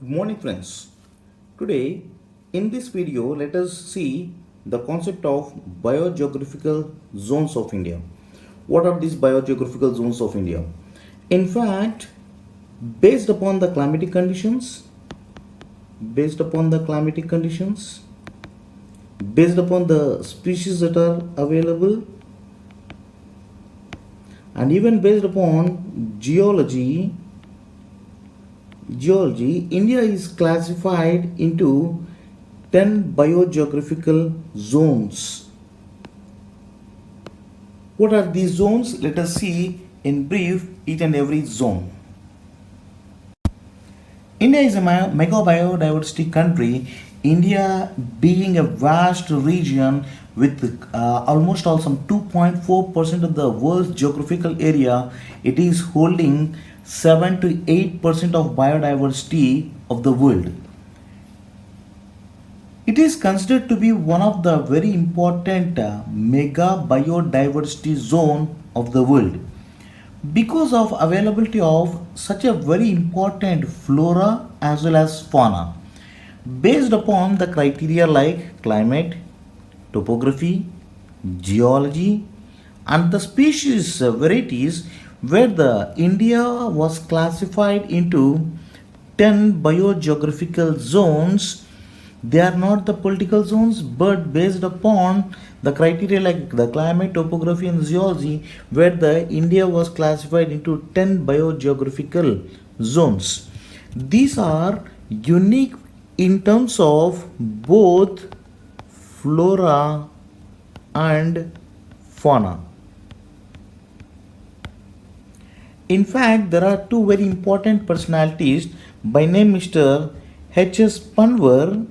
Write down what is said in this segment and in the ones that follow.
Good morning friends. Today in this video let us see the concept of biogeographical zones of India. What are these biogeographical zones of India? In fact, based upon the climatic conditions, based upon the climatic conditions, based upon the species that are available, and even based upon geology, India is classified into 10 biogeographical zones. What are these zones? Let us see in brief each and every zone. India is a mega biodiversity country. India being a vast region with almost all some 2.4% of the world's geographical area, it is holding 7 to 8% of biodiversity of the world. It is considered to be one of the very important mega biodiversity zone of the world because of availability of such a very important flora as well as fauna based upon the criteria like climate, topography, geology and the species varieties, where the India was classified into 10 biogeographical zones. They are not the political zones but based upon the criteria like the climate, topography and geology, where the India was classified into 10 biogeographical zones. These are unique in terms of both flora and fauna. In fact, there are two very important personalities by name Mr. H.S. Panvar.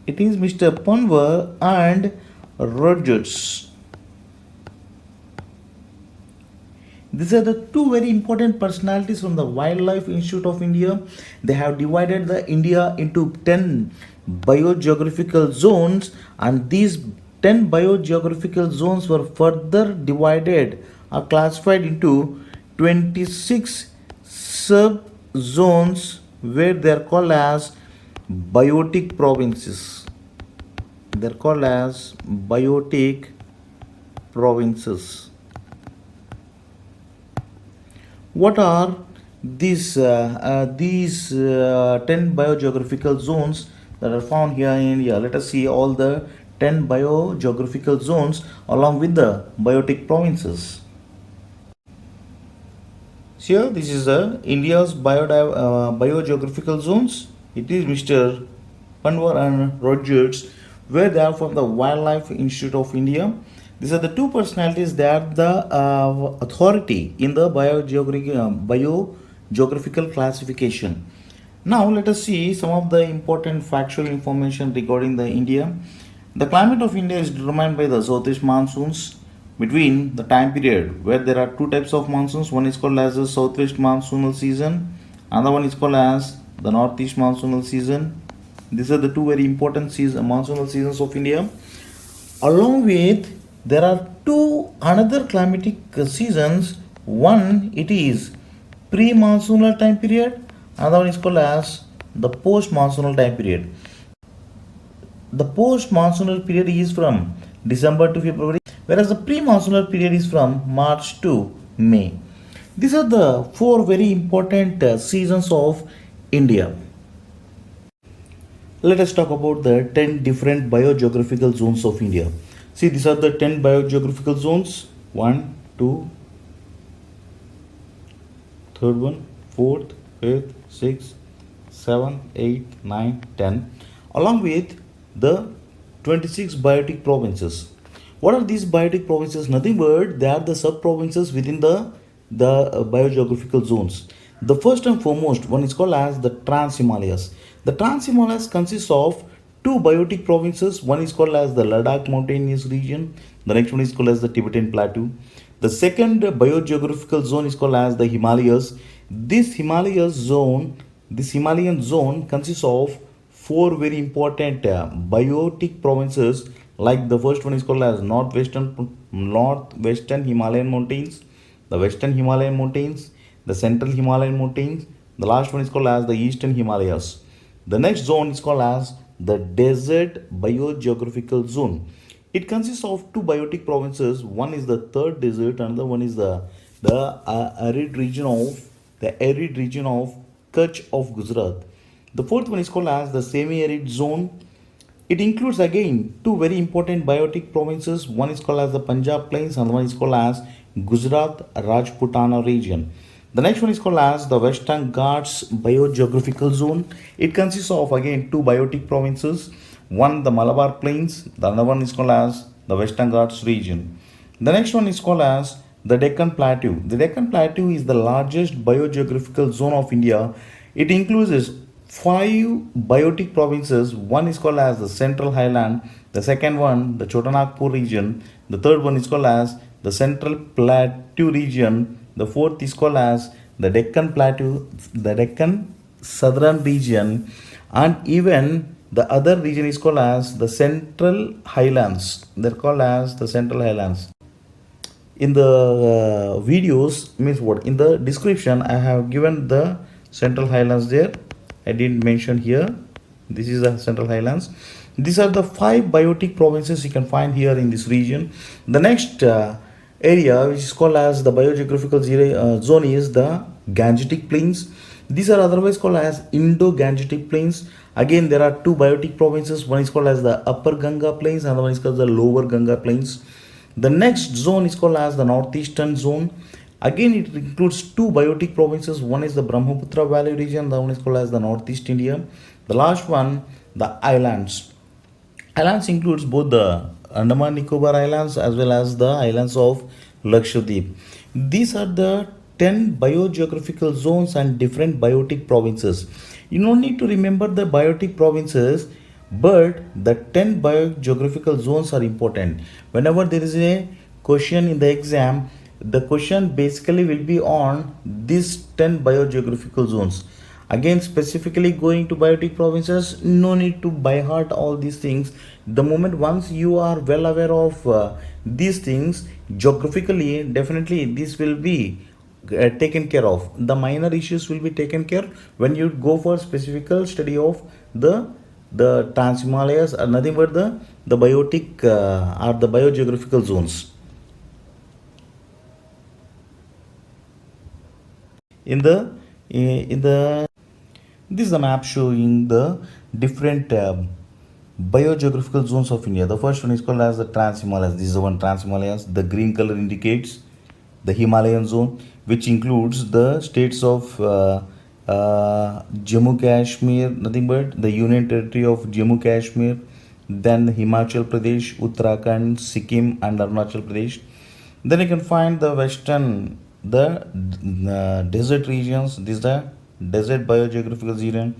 It is Mr. Panvar and Rogers. These are the two very important personalities from the Wildlife Institute of India. They have divided the India into 10 biogeographical zones, and these 10 biogeographical zones were further divided or classified into 26 sub zones where they are called as biotic provinces. They are called as biotic provinces. What are these 10 biogeographical zones that are found here in India? Let us see all the 10 biogeographical zones along with the biotic provinces. Here, this is India's biogeographical zones. It is Mr. Panvar and Rogers, where they are from the Wildlife Institute of India. These are the two personalities. They are the authority in the biogeographical classification. Now let us see some of the important factual information regarding the India. The climate of India is determined by the southeast monsoons between the time period where there are two types of monsoons. One is called as the southwest monsoonal season, another one is called as the northeast monsoonal season. These are the two very important monsoonal seasons of India. Along with, there are two another climatic seasons. One, it is pre-monsoonal time period, another one is called as the post-monsoonal time period. The post-monsoonal period is from December to February, whereas the pre-monsoonal period is from March to May. These are the four very important seasons of India. Let us talk about the 10 different biogeographical zones of India. See, these are the 10 biogeographical zones. 1, 2, third one, 4th, 5th, 6th, 7, 8, 9, 10, along with the 26 biotic provinces. What are these biotic provinces? Nothing but they are the sub provinces within the biogeographical zones. The first and foremost one is called as the Trans-Himalayas. The Trans-Himalayas consists of two biotic provinces. One is called as the Ladakh mountainous region. The next one is called as the Tibetan plateau. The second biogeographical zone is called as the Himalayas. This Himalayan zone consists of four very important biotic provinces. Like the first one is called as northwestern Himalayan mountains, the western Himalayan mountains, the Central Himalayan mountains. The last one is called as the Eastern Himalayas. The next zone is called as the Desert Biogeographical Zone. It consists of two biotic provinces. One is the third desert, another one is the arid region of Kutch of Gujarat. The fourth one is called as the semi-arid zone. It includes again two very important biotic provinces. One is called as the Punjab Plains and one is called as Gujarat Rajputana region. The next one is called as the Western Ghats Biogeographical Zone. It consists of again two biotic provinces. One the Malabar Plains, the other one is called as the Western Ghats region. The next one is called as the Deccan Plateau. The Deccan Plateau is the largest biogeographical zone of India. It includes five biotic provinces. One is called as the Central Highland, the second one the Chotanagpur region, the third one is called as the Central Plateau region, the fourth is called as the Deccan Plateau, the Deccan Southern region, and even the other region is called as the Central Highlands. They're called as the Central Highlands. In the videos, means what, in the description I have given the Central Highlands there. I didn't mention here. This is the Central Highlands. These are the five biotic provinces you can find here in this region. The next area which is called as the biogeographical zone is the Gangetic Plains. These are otherwise called as Indo-Gangetic Plains. Again, there are two biotic provinces. One is called as the Upper Ganga Plains and one is called the Lower Ganga Plains. The next zone is called as the Northeastern Zone. Again, it includes two biotic provinces. One is the Brahmaputra Valley region, the one is called as the Northeast India. The last one, the islands. Islands includes both the Andaman Nicobar Islands as well as the islands of Lakshadweep. These are the 10 biogeographical zones and different biotic provinces. You don't need to remember the biotic provinces, but the 10 biogeographical zones are important. Whenever there is a question in the exam, the question basically will be on these 10 biogeographical zones. Again, specifically going to biotic provinces, no need to by heart all these things. The moment once you are well aware of these things geographically, definitely this will be taken care of. The minor issues will be taken care when you go for specific study of the Trans-Himalayas are nothing but the biotic or the biogeographical zones. In the this is the map showing the different biogeographical zones of India. The first one is called as the Trans-Himalayas. This is the one, Trans-Himalayas. The green color indicates the Himalayan zone, which includes the states of Jammu Kashmir, nothing but the Union Territory of Jammu Kashmir, then Himachal Pradesh, Uttarakhand, Sikkim, and Arunachal Pradesh. Then you can find the desert regions. This is the desert biogeographical region.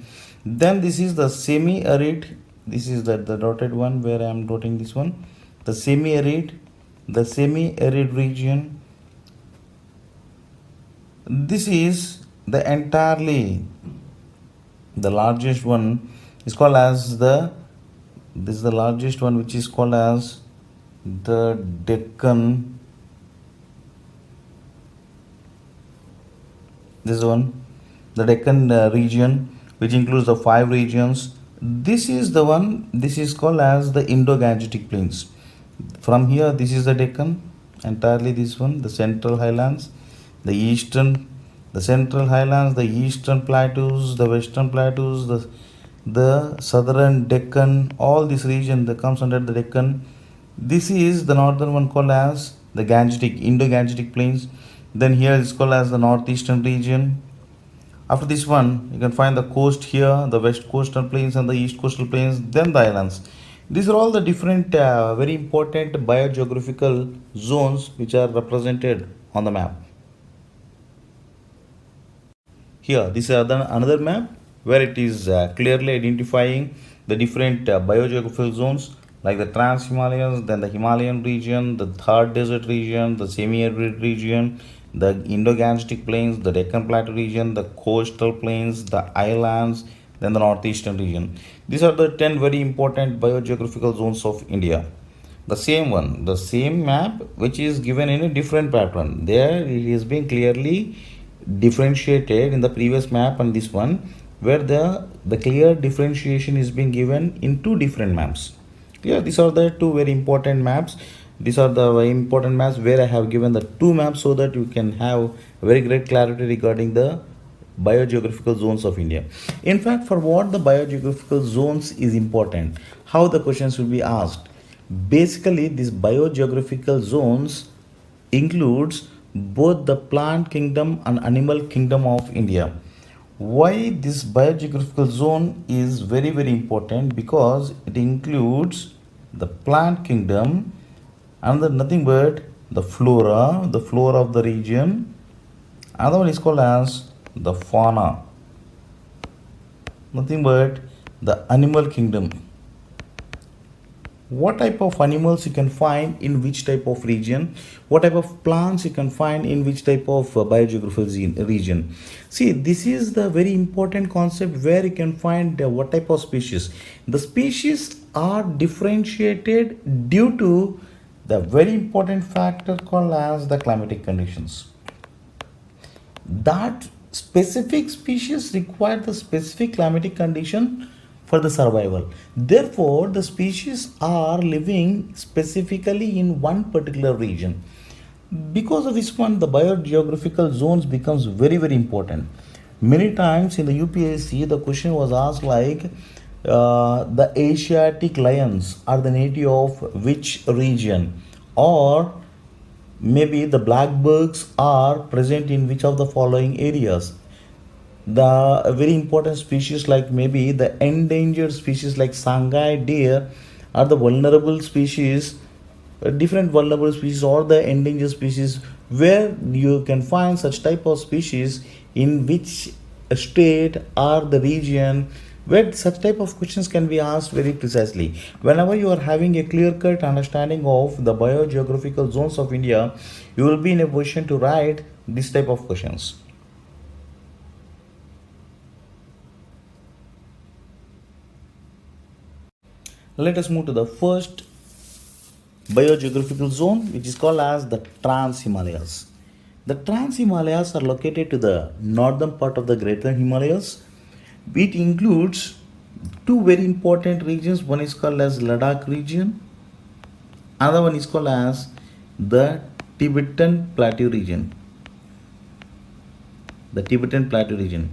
Then this is the semi-arid. This is the dotted one where I am dotting this one. The semi-arid region. This is the entirely the largest one is called as this is the largest one, which is called as the Deccan. This one, the Deccan region, which includes the five regions. This is the one, this is called as the Indo-Gangetic Plains. From here, this is the Deccan, entirely this one, the Central Highlands, the Central Highlands, the Eastern Plateaus, the Western Plateaus, the Southern Deccan, all this region that comes under the Deccan. This is the northern one called as the Indo-Gangetic Plains. Then here is called as the Northeastern region. After this one, you can find the coast here, the West Coastal Plains and the East Coastal Plains, then the islands. These are all the different very important biogeographical zones which are represented on the map. Here, this is another map where it is clearly identifying the different biogeographical zones like the Trans-Himalayas, then the Himalayan region, the third desert region, the semi-arid region, the Indo-Gangetic Plains, the Deccan Plateau region, the coastal plains, the islands, then the northeastern region. These are the 10 very important biogeographical zones of India. The same map which is given in a different pattern. There it is being clearly differentiated in the previous map and this one, where the clear differentiation is being given in two different maps. Yeah, these are the two very important maps. These are the very important maps where I have given the two maps so that you can have very great clarity regarding the biogeographical zones of India. In fact, for what the biogeographical zones is important, how the questions will be asked. Basically, these biogeographical zones includes both the plant kingdom and animal kingdom of India. Why this biogeographical zone is very important? Because it includes the plant kingdom and nothing but the flora of the region. Another one is called as the fauna, nothing but the animal kingdom. What type of animals you can find in which type of region, what type of plants you can find in which type of biogeographical region. See, this is the very important concept where you can find what type of species. The species are differentiated due to the very important factor called as the climatic conditions. That specific species require the specific climatic condition for the survival. Therefore, the species are living specifically in one particular region. Because of this one, the biogeographical zones becomes very important. Many times in the UPSC, the question was asked like, the Asiatic lions are the native of which region, or maybe the blackbirds are present in which of the following areas. The very important species like maybe the endangered species like Sangai deer are the vulnerable species, different vulnerable species or the endangered species, where you can find such type of species in which state or the region, where such type of questions can be asked very precisely. Whenever you are having a clear cut understanding of the biogeographical zones of India, you will be in a position to write this type of questions. Let us move to the first biogeographical zone, which is called as the Trans-Himalayas. The Trans-Himalayas are located to the northern part of the Greater Himalayas. It includes two very important regions. One is called as Ladakh region. Another one is called as the Tibetan Plateau region. The Tibetan Plateau region.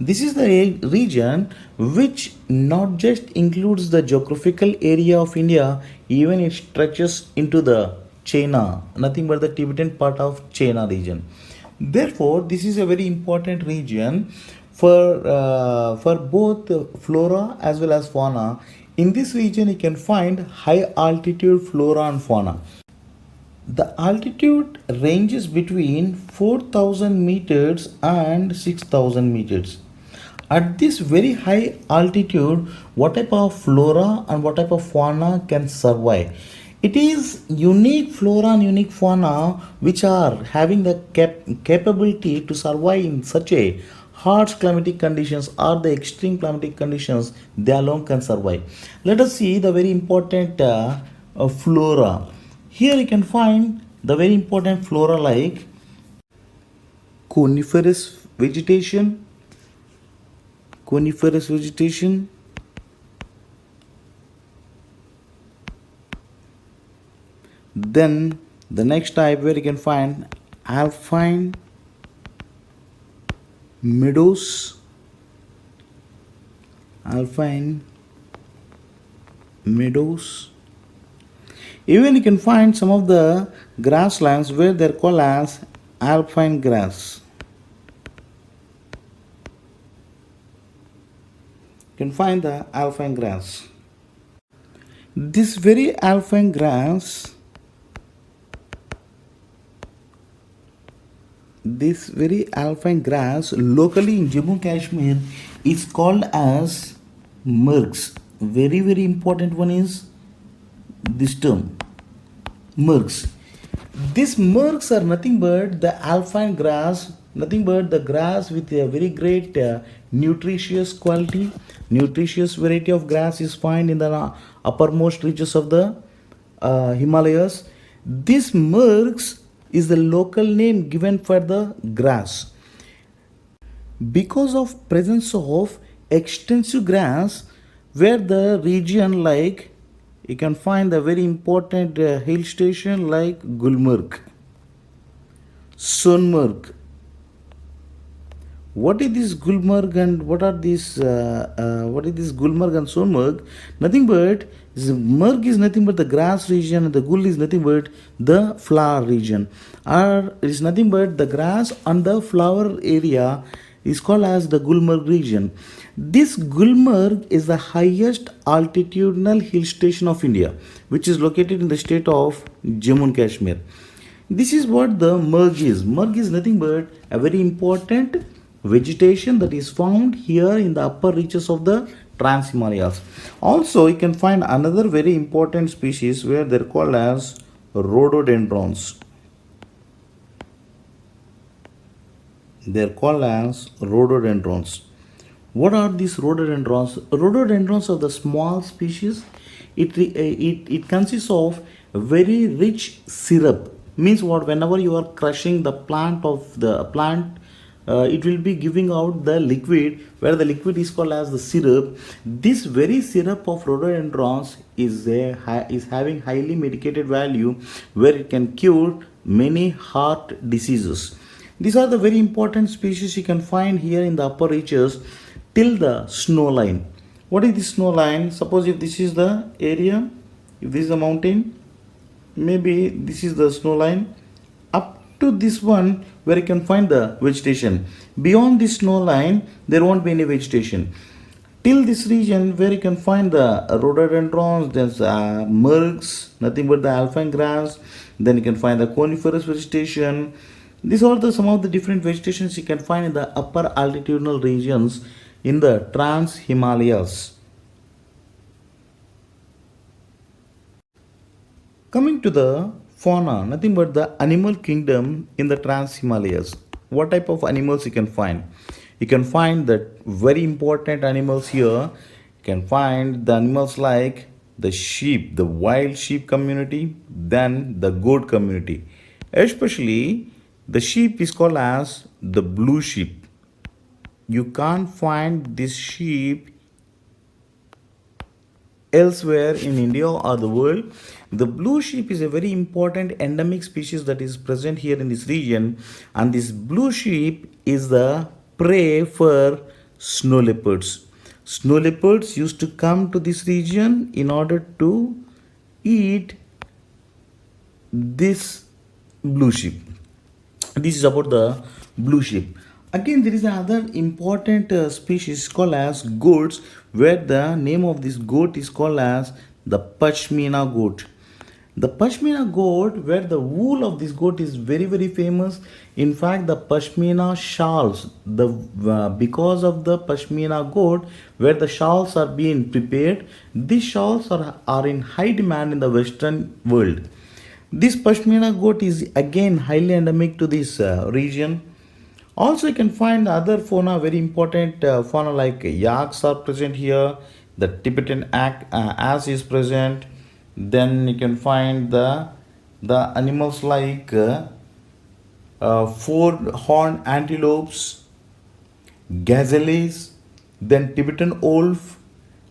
This is the region which not just includes the geographical area of India, even it stretches into the China, nothing but the Tibetan part of China region. Therefore, this is a very important region for both flora as well as fauna. In this region, you can find high altitude flora and fauna. The altitude ranges between 4,000 meters and 6,000 meters. At this very high altitude, what type of flora and what type of fauna can survive? It is unique flora and unique fauna which are having the capability to survive in such a harsh climatic conditions or the extreme climatic conditions. They alone can survive. Let us see the very important flora. Here you can find the very important flora like coniferous vegetation, then the next type where you can find alpine meadows, even you can find some of the grasslands where they're called as alpine grass. You can find the alpine grass. This very alpine grass locally in Jammu Kashmir is called as mergs. Very important one is this term, mergs. These mergs are nothing but the alpine grass, nothing but the grass with a very great nutritious quality. Nutritious variety of grass is found in the uppermost reaches of the Himalayas. This mergs is the local name given for the grass. because of presence of extensive grass, where the region like you can find the very important hill station like Gulmarg, Sonmarg. What is this Gulmarg and what is this Gulmarg and Sonmarg? Nothing but Marg is nothing but the grass region and the Gul is nothing but the flower region. Or it is nothing but the grass and the flower area is called as the Gulmarg region. This Gulmarg is the highest altitudinal hill station of India, which is located in the state of Jammu and Kashmir. This is what the Marg is. Marg is nothing but a very important vegetation that is found here in the upper reaches of the Trans-Himalayas. Also, you can find another very important species where they're called as rhododendrons. They're called as rhododendrons. What are these rhododendrons? Rhododendrons are the small species. It consists of very rich syrup. Means what? Whenever you are crushing the plant of the plant, it will be giving out the liquid, where the liquid is called as the syrup. This very syrup of rhododendrons is having highly medicated value, where it can cure many heart diseases. These are the very important species you can find here in the upper reaches till the snow line. What is the snow line? Suppose if this is the area, if this is the mountain, maybe this is the snow line up to this one where you can find the vegetation. Beyond this snow line, there won't be any vegetation. Till this region where you can find the rhododendrons, there's mergs, nothing but the alpine grass. Then you can find the coniferous vegetation. These are some of the different vegetations you can find in the upper altitudinal regions in the Trans-Himalayas. Coming to the fauna, nothing but the animal kingdom in the Trans-Himalayas. What type of animals you can find? You can find that very important animals here. You can find the animals like the sheep, the wild sheep community, then the goat community. Especially the sheep is called as the blue sheep. You can't find this sheep elsewhere in India or the world. The blue sheep is a very important endemic species that is present here in this region, and this blue sheep is the prey for snow leopards. Snow leopards used to come to this region in order to eat this blue sheep. This is about the blue sheep. Again, there is another important species called as goats, where the name of this goat is called as the Pashmina goat. The Pashmina goat, where the wool of this goat is very very famous. In fact, the Pashmina shawls, because of the Pashmina goat, where the shawls are being prepared, these shawls are in high demand in the Western world. This Pashmina goat is again highly endemic to this region. Also, you can find other fauna, very important fauna like yaks are present here. The Tibetan ass is present. Then you can find the animals like four-horned antelopes, gazelles, then Tibetan wolf,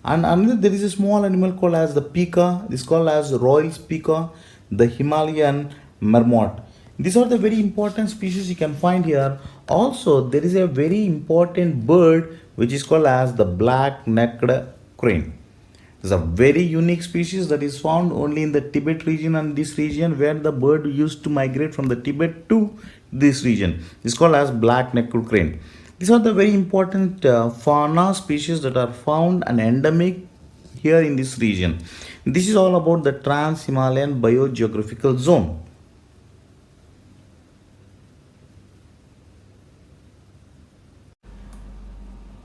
and another there is a small animal called as the pika. This is called as Royal's pika, the Himalayan marmot. These are the very important species you can find here. Also, there is a very important bird which is called as the black-necked crane. It's a very unique species that is found only in the Tibet region and this region, where the bird used to migrate from the Tibet to this region. It's called as black-necked crane. These are the very important fauna species that are found and endemic here in this region. This is all about the Trans-Himalayan biogeographical zone.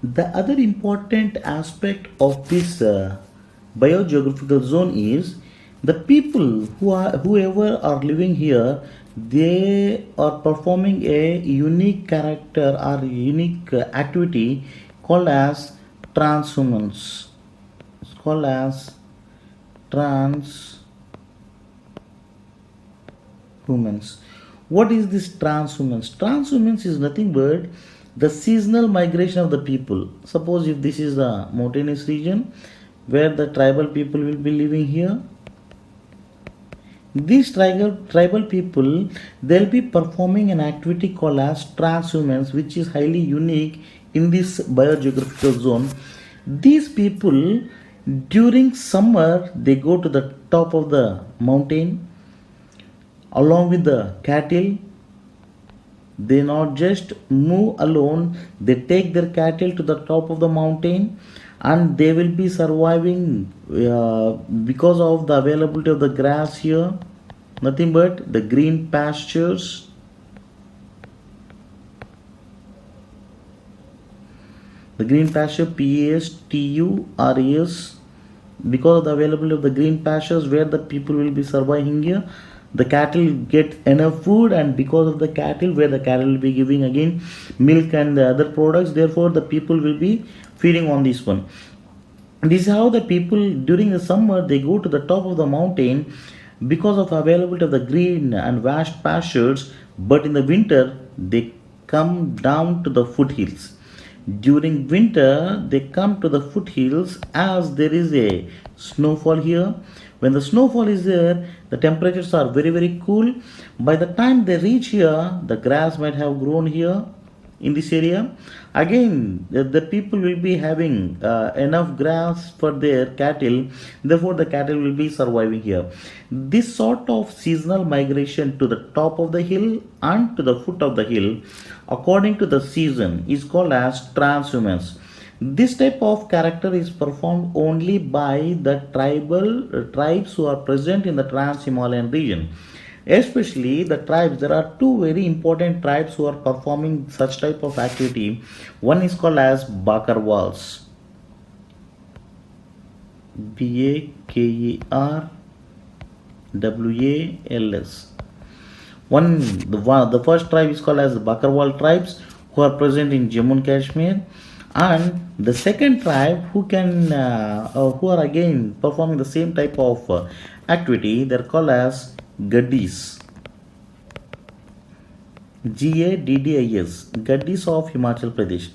The other important aspect of this biogeographical zone is the people whoever are living here, they are performing a unique character or unique activity called as transhumans. It's called as transhumans. What is this transhumans? Transhumans is nothing but The seasonal migration of the people. Suppose if this is a mountainous region where the tribal people will be living here, these tribal people, they'll be performing an activity called as transhumance, which is highly unique in this biogeographical zone. These people, during summer, they go to the top of the mountain along with the cattle. They not just move alone, they take their cattle to the top of the mountain, and they will be surviving because of the availability of the grass here, nothing but the green pastures. The green pasture, PASTURES, because of the availability of the green pastures where the people will be surviving here, the cattle get enough food, and because of the cattle, where the cattle will be giving again milk and the other products, therefore the people will be feeding on this one. This is how the people during the summer they go to the top of the mountain because of availability of the green and vast pastures, but in the winter they come down to the foothills. During winter they come to the foothills as there is a snowfall here. When the snowfall is there, the temperatures are very cool. By the time they reach here, the grass might have grown here in this area. Again, the people will be having enough grass for their cattle, therefore the cattle will be surviving here. This sort of seasonal migration to the top of the hill and to the foot of the hill according to the season is called as transhumance. This type of character is performed only by the tribes who are present in the Trans-Himalayan region. Especially the tribes, there are two very important tribes who are performing such type of activity. One is called as Bakarwals, Bakarwals. The first tribe is called as the Bakarwal tribes who are present in Jammu and Kashmir, and the second tribe who are again performing the same type of activity, they are called as Gaddis, Gaddis, Gaddis of Himachal Pradesh.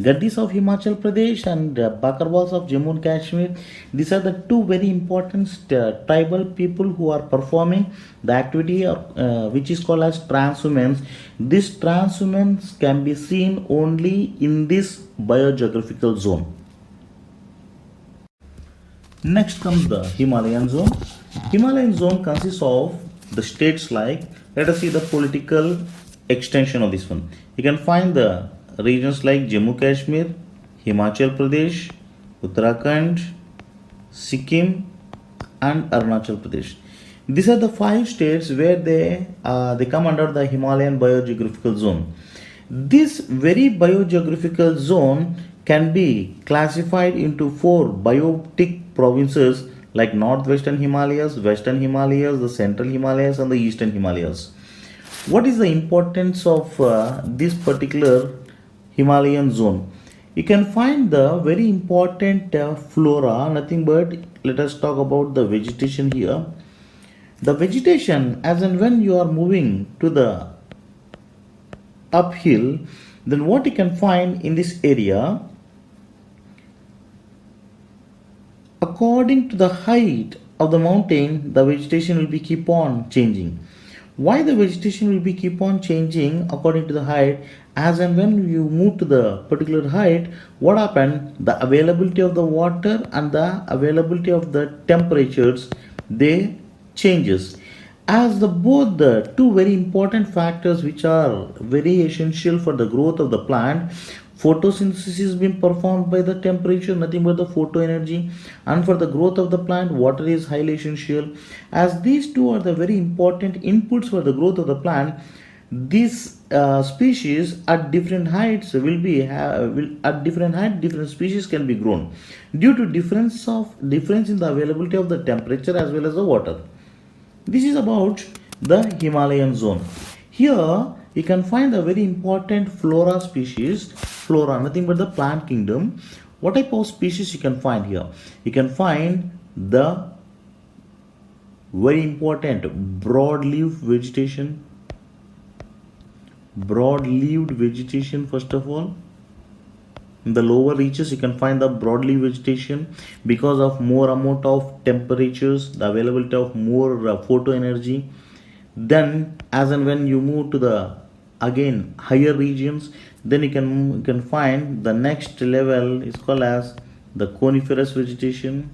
Gaddis of Himachal Pradesh and Bakarwals of Jammu and Kashmir. These are the two very important tribal people who are performing the activity which is called as transhumance. This transhumance can be seen only in this biogeographical zone. Next comes the Himalayan zone. Himalayan zone consists of the states like, let us see the political extension of this one. You can find the regions like Jammu Kashmir, Himachal Pradesh, Uttarakhand, Sikkim and Arunachal Pradesh. These are the 5 states where they come under the Himalayan biogeographical zone. This very biogeographical zone can be classified into 4 biotic provinces like Northwestern Himalayas, Western Himalayas, the Central Himalayas and the Eastern Himalayas. What is the importance of this particular Himalayan zone? You can find the very important flora, nothing but let us talk about the vegetation here. The vegetation, as and when you are moving to the uphill, then what you can find in this area, according to the height of the mountain, the vegetation will be keep on changing. Why the vegetation will be keep on changing according to the height? As and when you move to the particular height, what happened? The availability of the water and the availability of the temperatures, they changes. As both the two very important factors which are very essential for the growth of the plant, photosynthesis is being performed by the temperature, nothing but the photo energy, and for the growth of the plant, water is highly essential. As these two are the very important inputs for the growth of the plant, these species at different heights different species can be grown due to difference in the availability of the temperature as well as the water. This is about the Himalayan zone. Here you can find the very important flora species. Flora, nothing but the plant kingdom. What type of species you can find here? You can find the very important broadleaf vegetation, broad-leaved vegetation. First of all, in the lower reaches you can find the broadleaf vegetation because of more amount of temperatures, the availability of more photo energy. Then as and when you move to the again higher regions, then you can find the next level is called as the coniferous vegetation.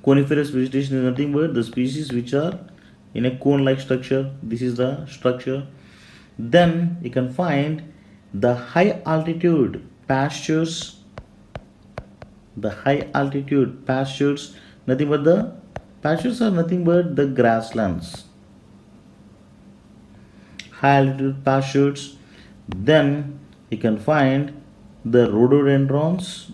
Coniferous vegetation is nothing but the species which are in a cone like structure. This is the structure. Then you can find the high altitude pastures. The high altitude pastures, nothing but the pastures are nothing but the grasslands. High altitude pastures. Then you can find the rhododendrons.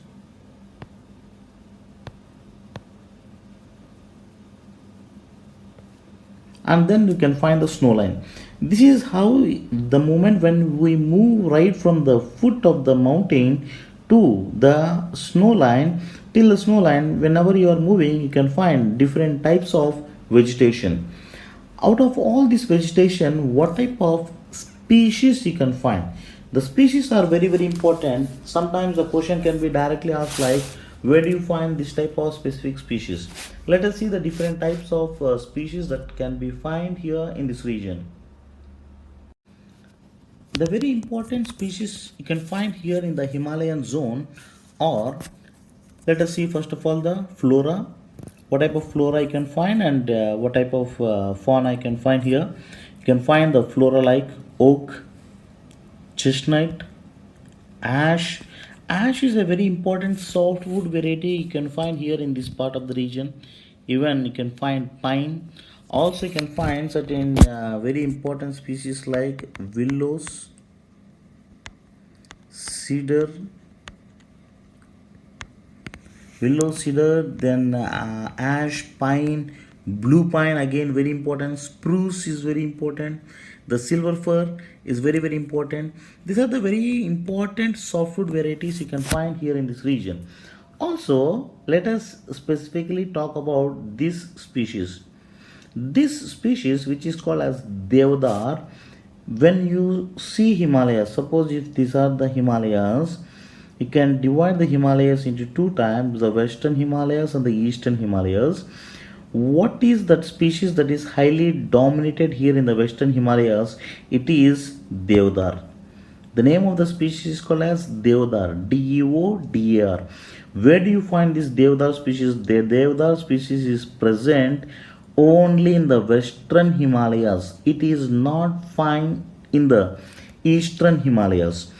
And then you can find the snow line. This is how the moment when we move right from the foot of the mountain to the snow line, till the snow line, whenever you are moving you can find different types of vegetation. Out of all this vegetation, what type of species you can find? The species are very very important. Sometimes the question can be directly asked like, where do you find this type of specific species? Let us see the different types of species that can be found here in this region. The very important species you can find here in the Himalayan zone are, let us see first of all the flora. What type of flora you can find, and what type of fauna you can find here. You can find the flora like oak, chestnut, ash. Ash is a very important softwood variety you can find here in this part of the region. Even you can find pine. Also you can find certain very important species like willows, cedar, then ash, pine, blue pine, again very important. Spruce is very important. The silver fir is very very important. These are the very important softwood varieties you can find here in this region. Also, let us specifically talk about this species. This species, which is called as Deodar, when you see Himalayas, suppose if these are the Himalayas, you can divide the Himalayas into two types, the Western Himalayas and the Eastern Himalayas. What is that species that is highly dominated here in the Western Himalayas? It is Deodar. The name of the species is called as Deodar, Deodar. Where do you find this Deodar species? The Deodar species is present only in the Western Himalayas. It is not found in the Eastern Himalayas.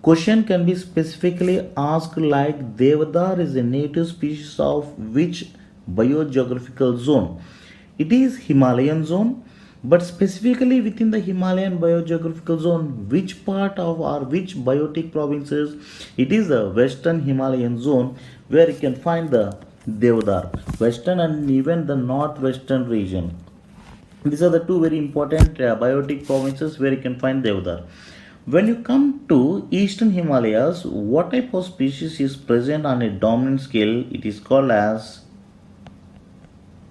Question can be specifically asked like, Deodar is a native species of which biogeographical zone? It is Himalayan zone, but specifically within the Himalayan biogeographical zone, which part of or which biotic provinces? It is the Western Himalayan zone where you can find the Deodar, Western and even the Northwestern region. These are the two very important biotic provinces where you can find Deodar. When you come to Eastern Himalayas, what type of species is present on a dominant scale? It is called as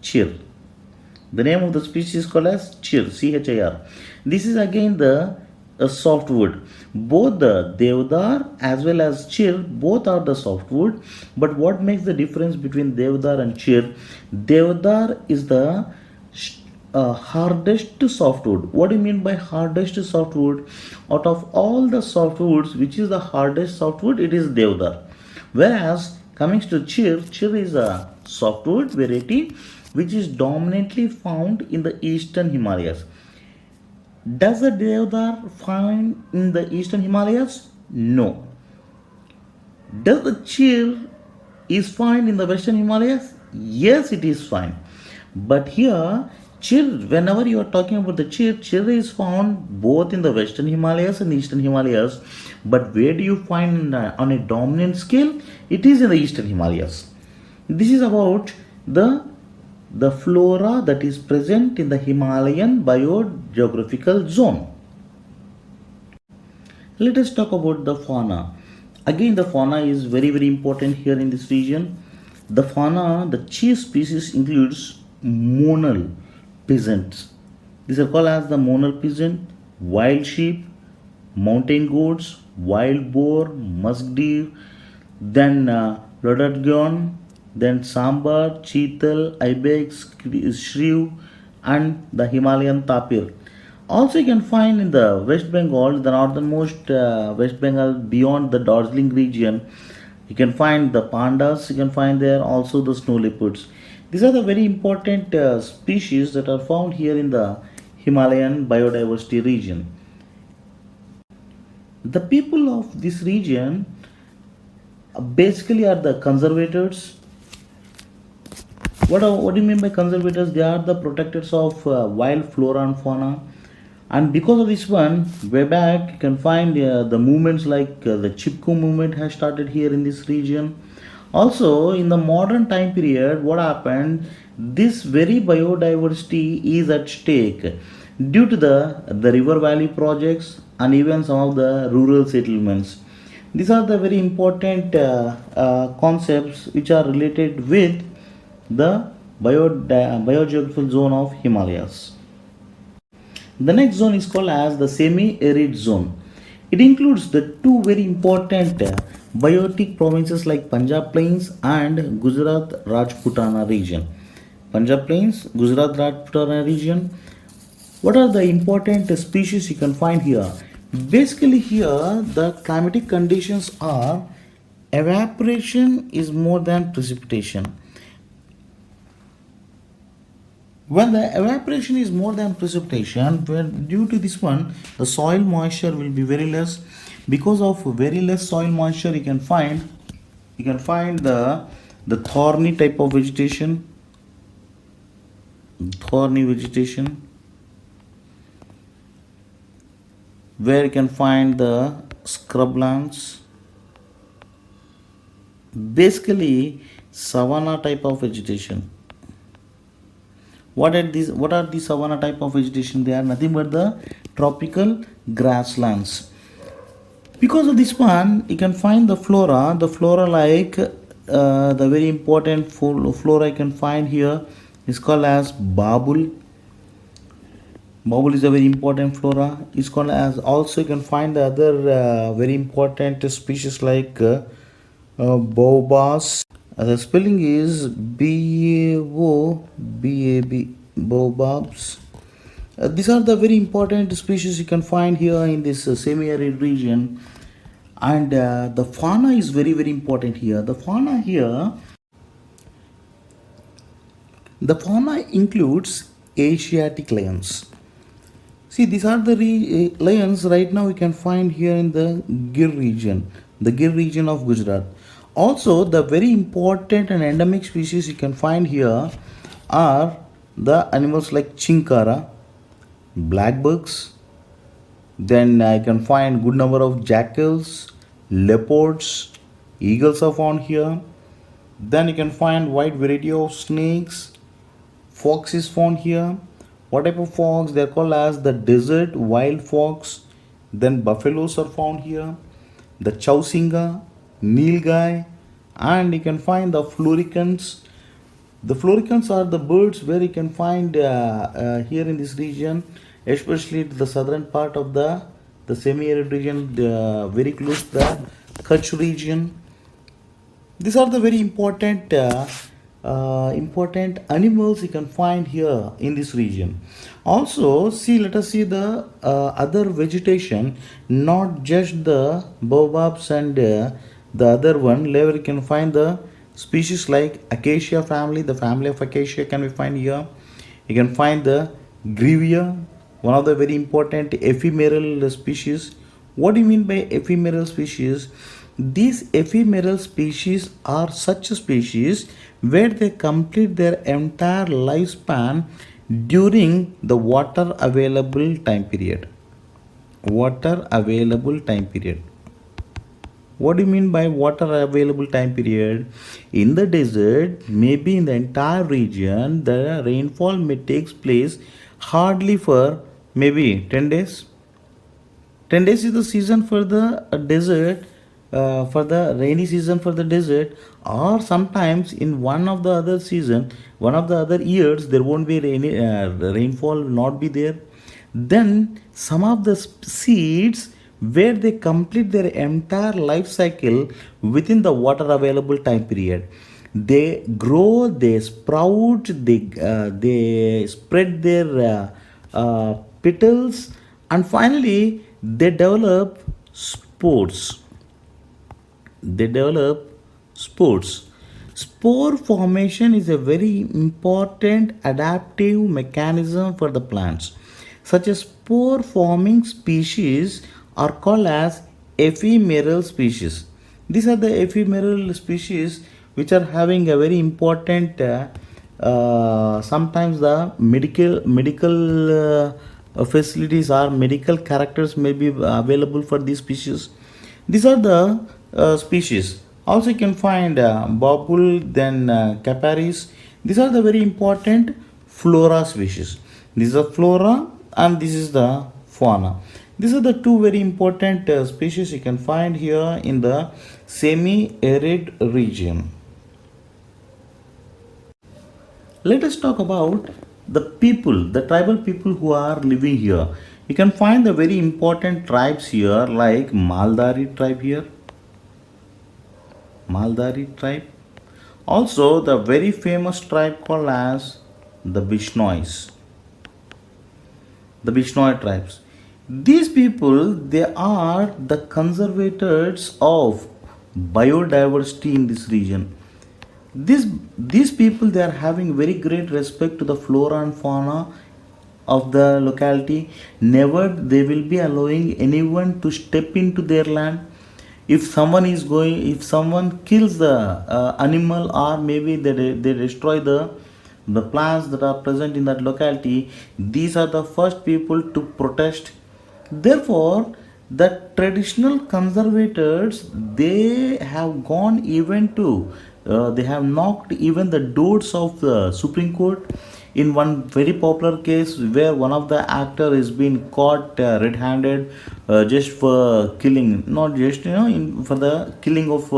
Chir. The name of the species is called as Chir, Chir. This is again the softwood. Both the Deodar as well as Chir, both are the softwood. But what makes the difference between Deodar and Chir? Deodar is the hardest softwood. What do you mean by hardest softwood? Out of all the softwoods, which is the hardest softwood? It is Deodar. Whereas coming to Chir, Chir is a softwood variety which is dominantly found in the Eastern Himalayas. Does the Deodar find in the Eastern Himalayas? No. Does the Chir is found in the Western Himalayas? Yes, it is found. But here, Chir, whenever you are talking about the Chir, Chir is found both in the Western Himalayas and Eastern Himalayas. But where do you find on a dominant scale? It is in the Eastern Himalayas. This is about the flora that is present in the Himalayan biogeographical zone. Let us talk about the fauna. Again, the fauna is very very important here in this region. The fauna, the chief species includes monal peasants. These are called as the monal peasant, wild sheep, mountain goats, wild boar, musk deer, then rhododendron, then sambar, cheetal, ibex, shrew, and the Himalayan tapir. Also, you can find in the West Bengal, the northernmost West Bengal beyond the Darjeeling region, you can find the pandas, you can find there also the snow leopards. These are the very important species that are found here in the Himalayan biodiversity region. The people of this region basically are the conservators. What do you mean by conservators? They are the protectors of wild flora and fauna. And because of this one, way back you can find the movements like the Chipko movement has started here in this region. Also, in the modern time period, what happened? This very biodiversity is at stake due to the river valley projects and even some of the rural settlements. These are the very important concepts which are related with the biogeographical zone of Himalayas. The next zone is called as the semi-arid zone. It includes the two very important biotic provinces like Punjab Plains and Gujarat Rajputana region. Punjab Plains, Gujarat Rajputana region. What are the important species you can find here? Basically, here the climatic conditions are evaporation is more than precipitation. When the evaporation is more than precipitation, when due to this one, the soil moisture will be very less. Because of very less soil moisture, you can find the thorny vegetation, where you can find the scrublands, basically savanna type of vegetation. What are these savanna type of vegetation? They are nothing but the tropical grasslands. Because of this one, you can find the flora like the very important flora you can find here is called as babul. Babul is a very important flora. It's called as, also you can find the other very important species like baobabs. The spelling is Baobab, baobabs. These are the very important species you can find here in this semi-arid region, and the fauna is very very important here. The fauna includes Asiatic lions. See, these are the lions right now we can find here in the Gir region of Gujarat. Also, the very important and endemic species you can find here are the animals like chinkara, blackbucks. Then I can find good number of jackals, leopards, eagles are found here. Then you can find wide variety of snakes, fox is found here. What type of fox? They are called as the desert wild fox. Then buffaloes are found here. The chausinga, nilgai, and you can find the floricans. The floricans are the birds where you can find here in this region, especially to the southern part of the semi-arid region, very close to the Kutch region. These are the very important animals you can find here in this region. Also, see, let us see the other vegetation, not just the baobabs and the other one. Where you can find the species like acacia family. The family of acacia can be find here. You can find the grevia, one of the very important ephemeral species. What do you mean by ephemeral species? These ephemeral species are such a species where they complete their entire lifespan during the water available time period. Water available time period. What do you mean by water available time period? In the desert, maybe in the entire region, the rainfall may takes place hardly for maybe 10 days. 10 days is the season for the desert, for the rainy season for the desert, or sometimes in one of the other years, there won't be rainfall will not be there. Then some of the seeds where they complete their entire life cycle within the water available time period. They grow, they sprout, they spread their petals, and finally spores they develop spores. Spore formation is a very important adaptive mechanism for the plants. Such as spore forming species are called as ephemeral species. These are the ephemeral species which are having a very important sometimes the medical facilities or medical characters may be available for these species. These are the species. Also, you can find bobule, then caparis. These are the very important flora species. These are flora, and this is the fauna. These are the two very important species you can find here in the semi-arid region. Let us talk about the people, the tribal people who are living here. You can find the very important tribes here like Maldari tribe here. Maldari tribe. Also the very famous tribe called as the Bishnois. The Bishnoi tribes. These people, they are the conservators of biodiversity in this region. These people, they are having very great respect to the flora and fauna of the locality. Never they will be allowing anyone to step into their land. If someone kills the animal, or maybe they destroy the plants that are present in that locality, these are the first people to protest. Therefore, the traditional conservators, they have gone even to they have knocked even the doors of the Supreme Court. In one very popular case where one of the actor is being caught red-handed, just for killing, not just for the killing of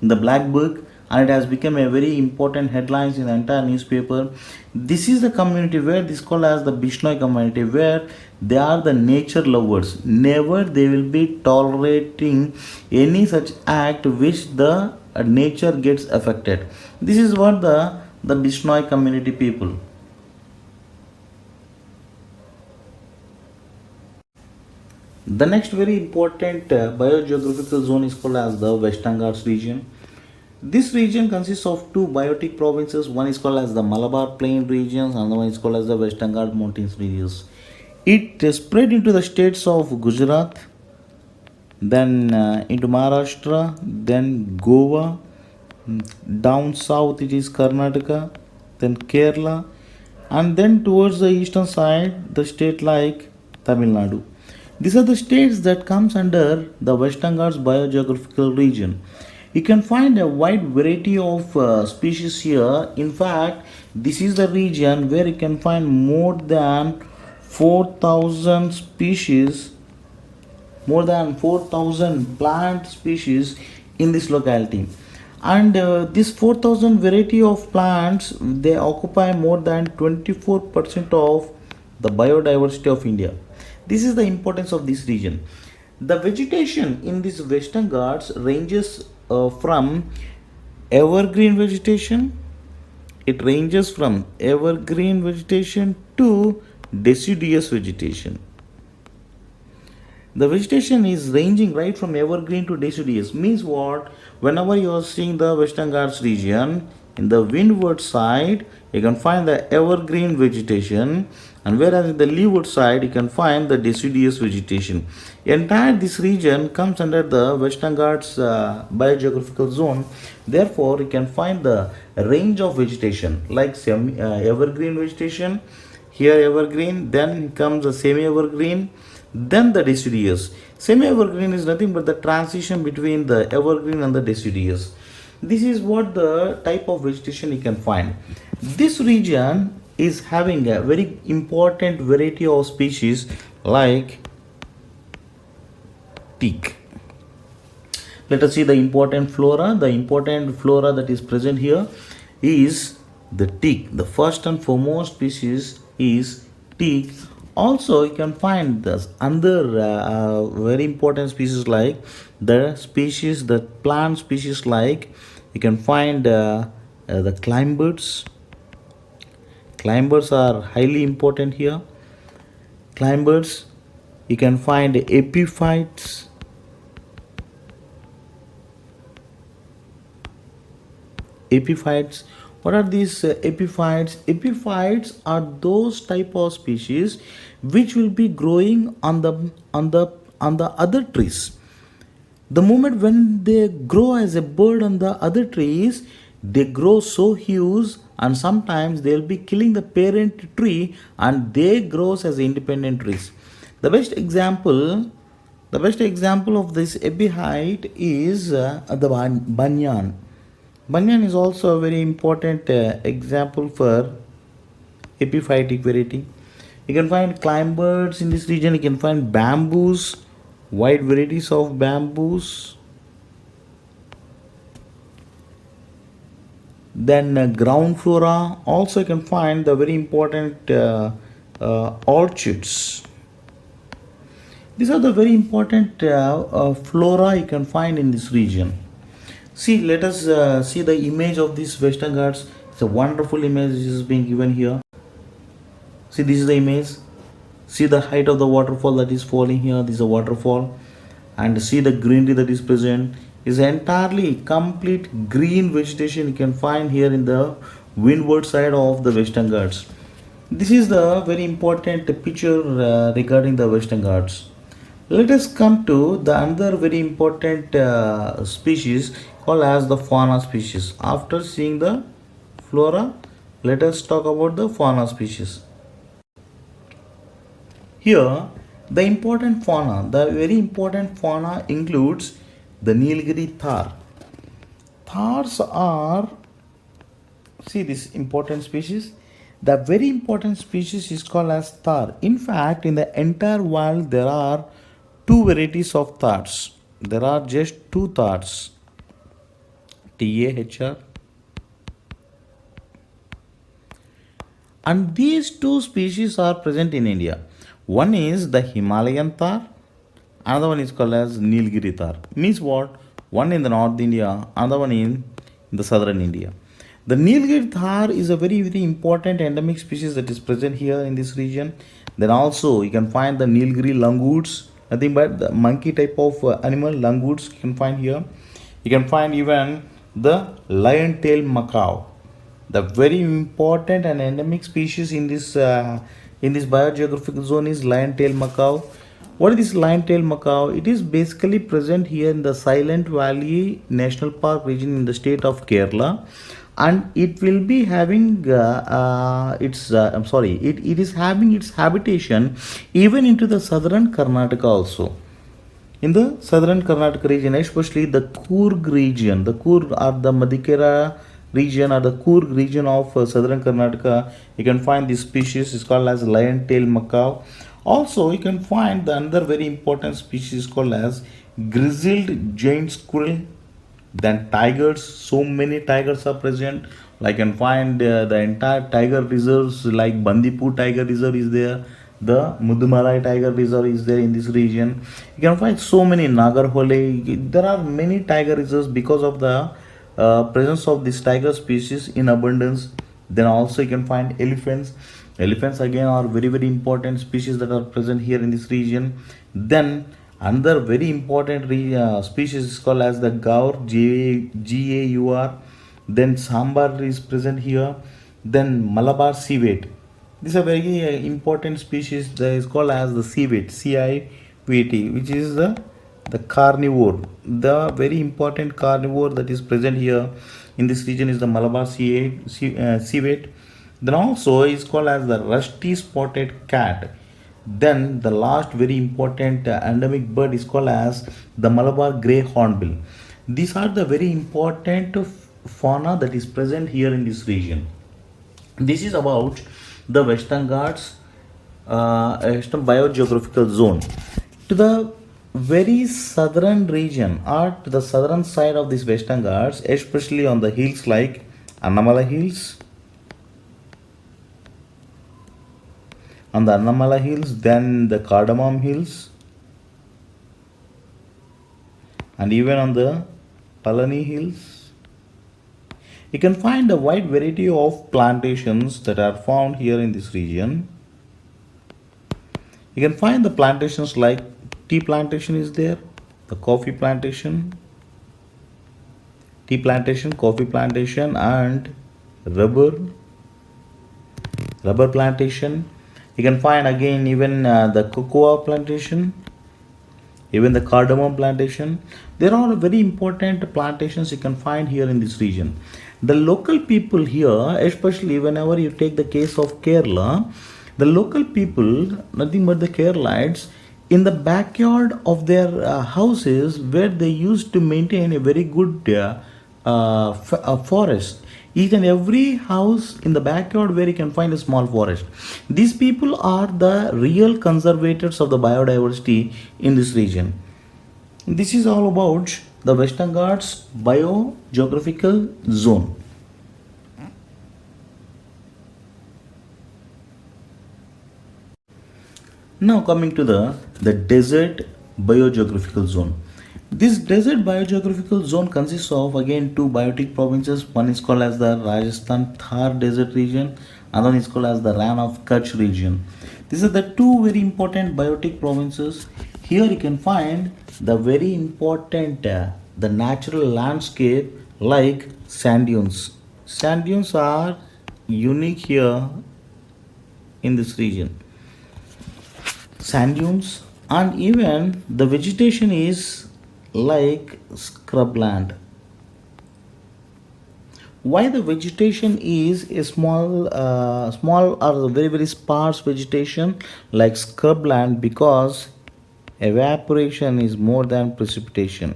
the black book, and it has become a very important headlines in the entire newspaper. This is the community where this called as the Bishnoi community, where they are the nature lovers. Never they will be tolerating any such act which the nature gets affected. This is what the Bishnoi community people. The next very important biogeographical zone is called as the Western Ghats region. This region consists of two biotic provinces. One is called as the Malabar Plain regions, and another one is called as the Western Ghats Mountains regions. It spread into the states of Gujarat, then into Maharashtra, then Goa, down south it is Karnataka, then Kerala, and then towards the eastern side the state like Tamil Nadu. These are the states that comes under the Western Ghats biogeographical region. You can find a wide variety of species here. In fact, this is the region where you can find more than 4,000 species, more than 4,000 plant species in this locality. And this 4,000 variety of plants, they occupy more than 24% of the biodiversity of India. This is the importance of this region. The vegetation in this Western Ghats ranges from evergreen vegetation. It ranges from evergreen vegetation to deciduous vegetation. The vegetation is ranging right from evergreen to deciduous. Means what? Whenever you are seeing the Western Ghats region, in the windward side you can find the evergreen vegetation, and whereas in the leeward side you can find the deciduous vegetation. Entire this region comes under the Western Ghats biogeographical zone. Therefore, you can find the range of vegetation like evergreen vegetation. Here evergreen, then comes the semi-evergreen, then the deciduous. Semi-evergreen is nothing but the transition between the evergreen and the deciduous. This is what the type of vegetation you can find. This region is having a very important variety of species like teak. Let us see the important flora. The important flora that is present here is the teak. The first and foremost species is teak. Also, you can find this other very important species like the plant species like you can find the climbers. Climbers are highly important here. Climbers, you can find epiphytes. Epiphytes. What are these epiphytes? Epiphytes are those type of species which will be growing on the other trees. The moment when they grow as a bird on the other trees, they grow so huge, and sometimes they'll be killing the parent tree and they grows as independent trees. The best example, the best example of this epiphyte is the banyan. Banyan is also a very important example for epiphytic variety. You can find climbers in this region. You can find bamboos, wide varieties of bamboos. Then ground flora. Also, you can find the very important orchids. These are the very important flora you can find in this region. See, let us see the image of this Western Ghats. It's a wonderful image which is being given here. See, this is the image. See the height of the waterfall that is falling here. This is a waterfall, and see the greenery that is present. Is entirely complete green vegetation you can find here in the windward side of the Western Ghats. This is the very important picture regarding the Western Ghats. Let us come to the another very important species called as the fauna species. After seeing the flora, let us talk about the fauna species. Here, the very important fauna includes the Nilgiri Thar. Thars are, see this important species. The very important species is called as Thar. In fact, in the entire world, there are two varieties of thars. There are just two thars. TAHR. And these two species are present in India. One is the Himalayan thar, another one is called as Nilgiri thar. Means what? One in the North India, another one in the southern India. The Nilgiri thar is a very, very important endemic species that is present here in this region. Then also you can find the Nilgiri langurs, nothing but the monkey type of animal langurs you can find here. You can find even the lion tail macaw. The very important and endemic species in this biogeographical zone is lion tail macaw. What is this lion tail macaw? It is basically present here in the Silent Valley National Park region in the state of Kerala, and it will be having it is having its habitation even into the southern Karnataka also. In the southern Karnataka region, especially the Coorg region, the Coorg or the Madikera region or the Coorg region of southern Karnataka, you can find this species is called as lion tail macaw. Also, you can find the another very important species called as grizzled giant squirrel. Then tigers, so many tigers are present. Like you can find the entire tiger reserves like Bandipur Tiger Reserve is there. The Mudumalai Tiger Reserve is there in this region. You can find so many Nagarhole. There are many tiger reserves because of the presence of this tiger species in abundance. Then also you can find elephants. Elephants again are very, very important species that are present here in this region. Then another very important species is called as the gaur, Gaur. Then sambar is present here. Then Malabar civet. This is a very important species that is called as the civet, CIVT, which is the carnivore. The very important carnivore that is present here in this region is the Malabar civet. Then also is called as the rusty spotted cat. Then the last very important endemic bird is called as the Malabar grey hornbill. These are the very important fauna that is present here in this region. This is about the Western Ghats Western biogeographical zone. To the very southern region or to the southern side of this Western Ghats, especially on the hills like Annamala Hills, on the Annamala Hills, then the Cardamom Hills, and even on the Palani Hills. You can find a wide variety of plantations that are found here in this region. You can find the plantations like tea plantation is there, the coffee plantation, coffee plantation, and rubber plantation. You can find again even the cocoa plantation, even the cardamom plantation. There are very important plantations you can find here in this region. The local people here, especially whenever you take the case of Kerala, the local people, nothing but the Keralites, in the backyard of their houses where they used to maintain a very good forest. Each and every house in the backyard where you can find a small forest. These people are the real conservators of the biodiversity in this region. This is all about the Western Ghats biogeographical zone. Now coming to the desert biogeographical zone. This desert biogeographical zone consists of again two biotic provinces. One is called as the Rajasthan Thar desert region, another is called as the Ran of Kutch region. These are the two very important biotic provinces. Here you can find the very important the natural landscape like sand dunes. Sand dunes are unique here in this region. Sand dunes, and even the vegetation is like scrubland. Why the vegetation is a small or very sparse vegetation like scrubland? Because evaporation is more than precipitation.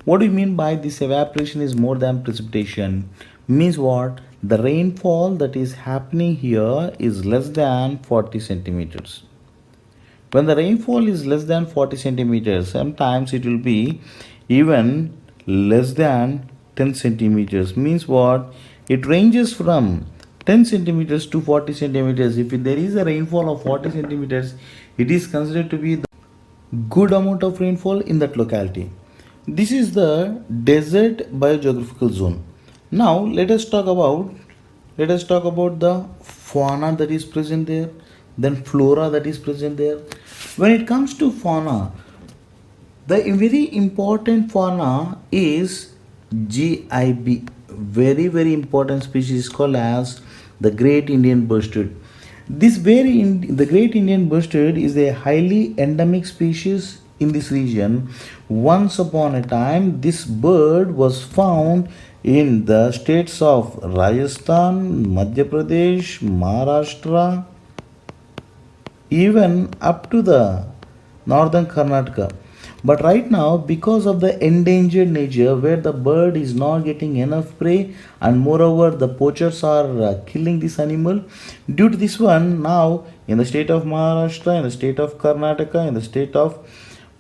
What do you mean by this evaporation is more than precipitation? Means what? The rainfall that is happening here is less than 40 centimeters. When the rainfall is less than 40 centimeters, sometimes it will be even less than 10 centimeters. Means what? It ranges from 10 centimeters to 40 centimeters. If there is a rainfall of 40 centimeters, it is considered to be the good amount of rainfall in that locality. This is the desert biogeographical zone. Now let us talk about the fauna that is present there, then flora that is present there. When it comes to fauna, the very important fauna is GIB. Very important species called as the Great Indian Bustard. The Great Indian Bustard is a highly endemic species in this region. Once upon a time, this bird was found in the states of Rajasthan, Madhya Pradesh, Maharashtra, even up to the northern Karnataka. But right now, because of the endangered nature, where the bird is not getting enough prey, and moreover, the poachers are killing this animal, due to this one, now in the state of Maharashtra, in the state of Karnataka, in the state of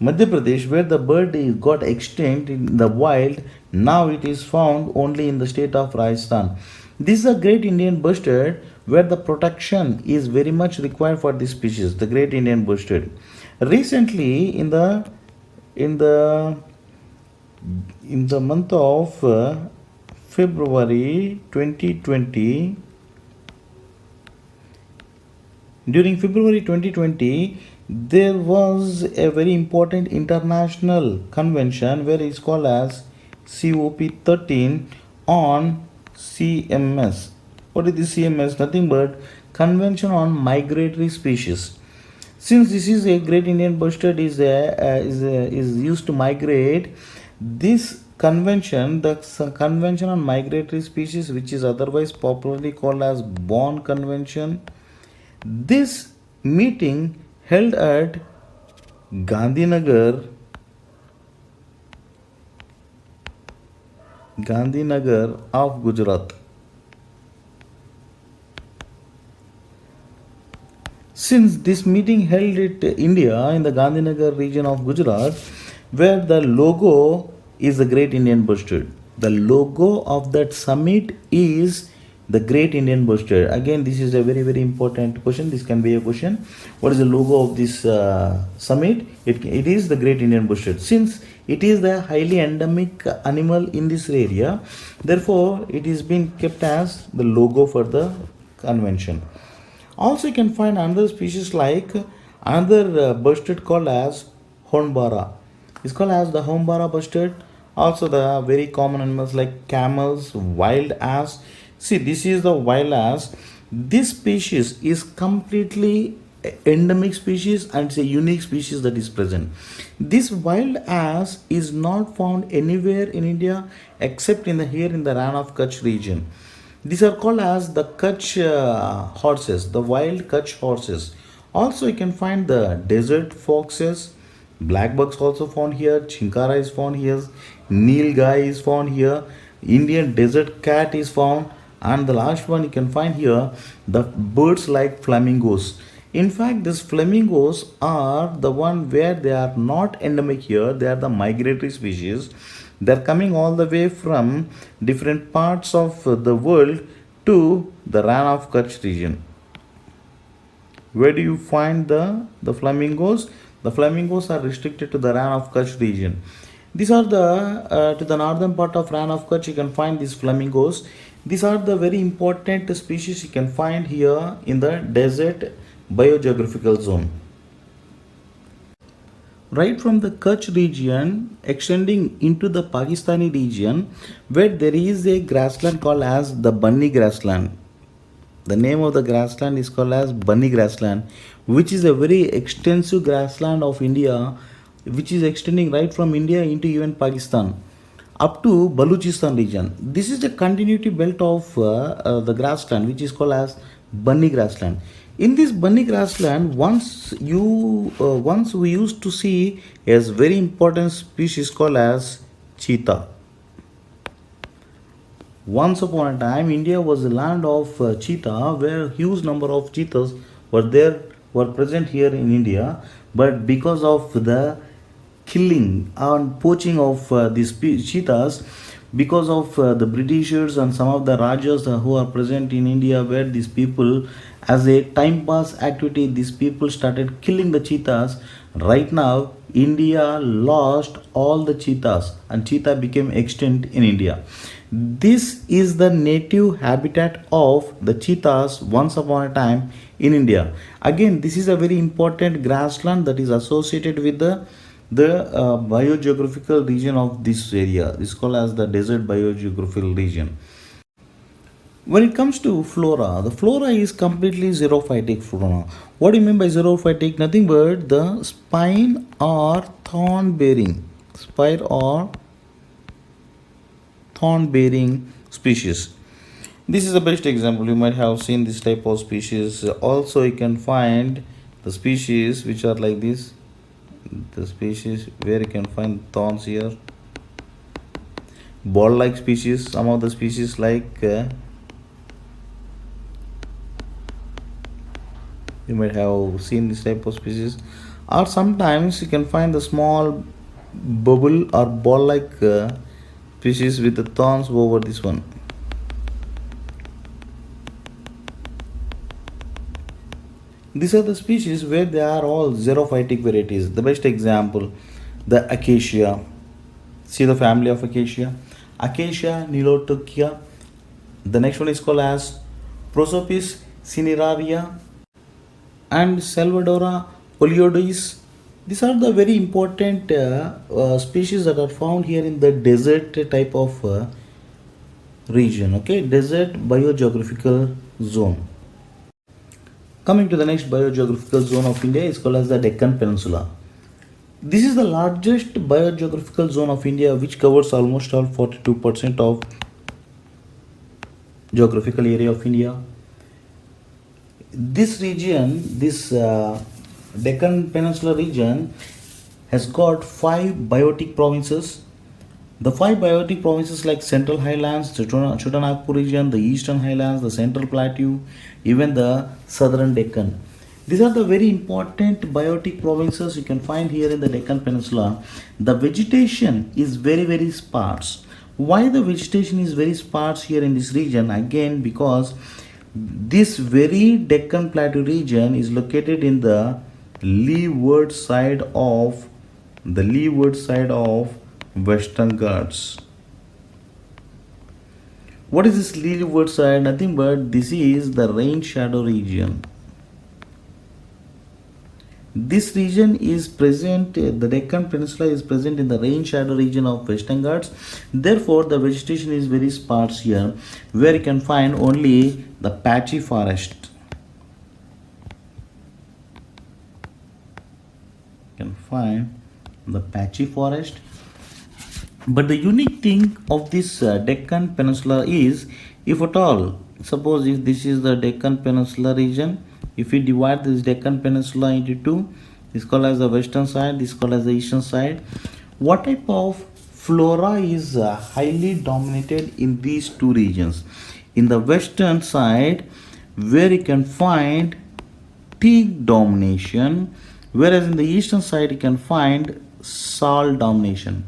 Madhya Pradesh, where the bird is got extinct in the wild, now it is found only in the state of Rajasthan. This is a great Indian bustard where the protection is very much required for this species, the great Indian bustard. Recently, in the month of February 2020, during February 2020, there was a very important international convention where it's called as COP13 on CMS. What is this CMS? Nothing but Convention on Migratory Species. Since this is a great Indian bustard is used to migrate, this convention, the Convention on Migratory Species, which is otherwise popularly called as Bonn Convention, this meeting held at Gandhinagar of Gujarat. Since this meeting held at India in the Gandhinagar region of Gujarat, where the logo is the Great Indian Bustard. The logo of that summit is The Great Indian Bustard. Again, this is a very important question. This can be a question. What is the logo of this summit? It is the Great Indian Bustard. Since it is the highly endemic animal in this area, therefore it is being kept as the logo for the convention. Also, you can find another species like another bustard called as hornbara. It's called as the hornbara bustard. Also, the very common animals like camels, wild ass. See, this is the wild ass. This species is completely endemic species and it's a unique species that is present. This wild ass is not found anywhere in India except in the here in the Ran of Kutch region. These are called as the Kutch horses, the wild Kutch horses. Also, you can find the desert foxes, black bucks also found here, chinkara is found here, nilgai is found here, Indian desert cat is found, and the last one you can find here the birds like flamingos. In fact, these flamingos are the one where they are not endemic here, they are the migratory species. They are coming all the way from different parts of the world to the Ran of Kutch region. Where do you find the flamingos? The flamingos are restricted to the Ran of Kutch region. These are the to the northern part of Ran of Kutch. You can find these flamingos. These are the very important species you can find here in the desert biogeographical zone. Right from the Kutch region extending into the Pakistani region, where there is a grassland called as the Bunny grassland. The name of the grassland is called as Bunny grassland, which is a very extensive grassland of India, which is extending right from India into even Pakistan up to Baluchistan region. This is the continuity belt of the grassland, which is called as Bunny grassland. In this Bunny grassland, once we used to see a very important species called as cheetah. Once upon a time, India was the land of cheetah, where huge number of cheetahs were present here in India. But because of the killing and poaching of these cheetahs, because of the Britishers and some of the Rajas who are present in India, where these people, as a time pass activity, these people started killing the cheetahs. Right now, India lost all the cheetahs and cheetah became extinct in India. This is the native habitat of the cheetahs once upon a time in India. Again, this is a very important grassland that is associated with the biogeographical region of this area. This is called as the desert biogeographical region. When it comes to flora, the flora is completely xerophytic flora. What do you mean by xerophytic? Nothing but the spine or thorn bearing species. This is the best example. You might have seen this type of species. Also, you can find the species which are like this. The species where you can find thorns here. Ball-like species. Some of the species like you might have seen this type of species, or sometimes you can find the small bubble or ball-like species with the thorns over this one. These are the species where they are all xerophytic varieties. The best example, the acacia. See the family of acacia. Acacia niloticea. The next one is called as Prosopis cineraria and Salvadora oleoides. These are the very important species that are found here in the desert type of region. Okay, desert biogeographical zone. Coming to the next biogeographical zone of India is called as the Deccan Peninsula. This is the largest biogeographical zone of India, which covers almost all 42% of geographical area of India. This region, this Deccan Peninsula region has got 5 biotic provinces. The 5 biotic provinces like Central Highlands, the Chotanagpur region, the Eastern Highlands, the Central Plateau, even the Southern Deccan. These are the very important biotic provinces you can find here in the Deccan Peninsula. The vegetation is very sparse, Why the vegetation is very sparse here in this region? Again, because this very Deccan Plateau region is located in the leeward side of Western Ghats. What is this leeward side? Nothing but this is the rain shadow region. This region is present, the Deccan Peninsula is present in the rain shadow region of Western Ghats. Therefore, the vegetation is very sparse here, where you can find only the patchy forest. You can find the patchy forest. But the unique thing of this Deccan Peninsula is, if at all, suppose if this is the Deccan Peninsula region, if we divide this Deccan Peninsula into two, this is called as the western side, this is called as the eastern side. What type of flora is highly dominated in these two regions? In the western side, where you can find teak domination, whereas in the eastern side you can find sal domination.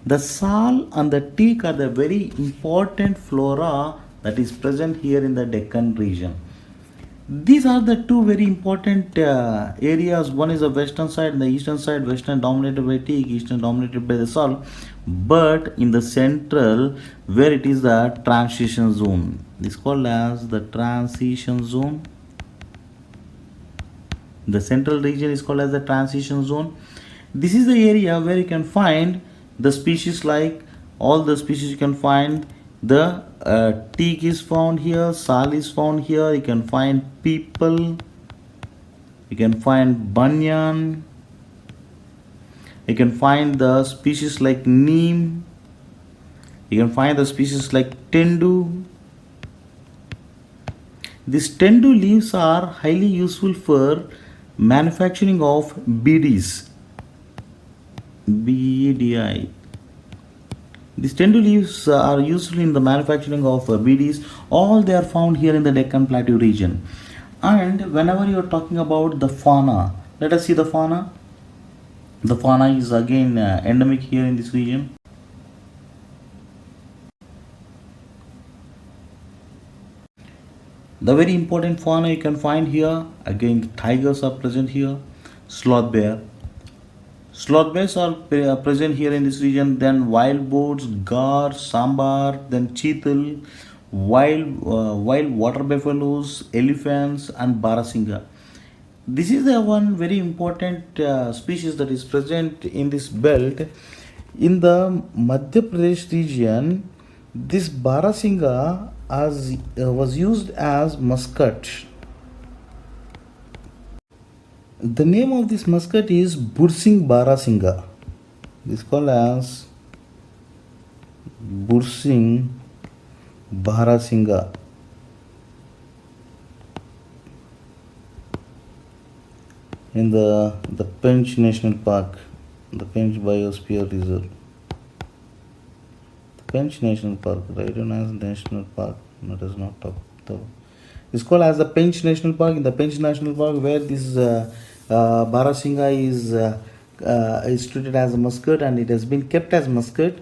The sal and the teak are the very important flora that is present here in the Deccan region. These are the two very important areas. One is the western side and the eastern side. Western dominated by teak, eastern dominated by the sal. But in the central, where it is the transition zone, this is called as the transition zone. The central region is called as the transition zone. This is the area where you can find the species, like all the species you can find. The teak is found here, sal is found here, you can find people, you can find banyan, you can find the species like neem, you can find the species like tendu. These tendu leaves are highly useful for manufacturing of BDs. BEDI. These tendu leaves are useful in the manufacturing of BDs. All they are found here in the Deccan Plateau region. And whenever you are talking about the fauna, let us see the fauna. The fauna is again endemic here in this region. The very important fauna you can find here, again tigers are present here, sloth bear. Sloth bears are present here in this region, then wild boars, gar, sambar, then cheetal, wild water buffaloes, elephants and barasinga. This is the one very important species that is present in this belt. In the Madhya Pradesh region, this barasinga was used as muscat. The name of this muscat is Bursing Barasinga. This is called as Bursing Barasinga. In the Pench National Park, the Pench Biosphere Reserve. The Pench National Park, recognized National Park, let us not talk. It's called as the Pench National Park. In the Pench National Park, where this Barasinga is treated as a muscat and it has been kept as muscat.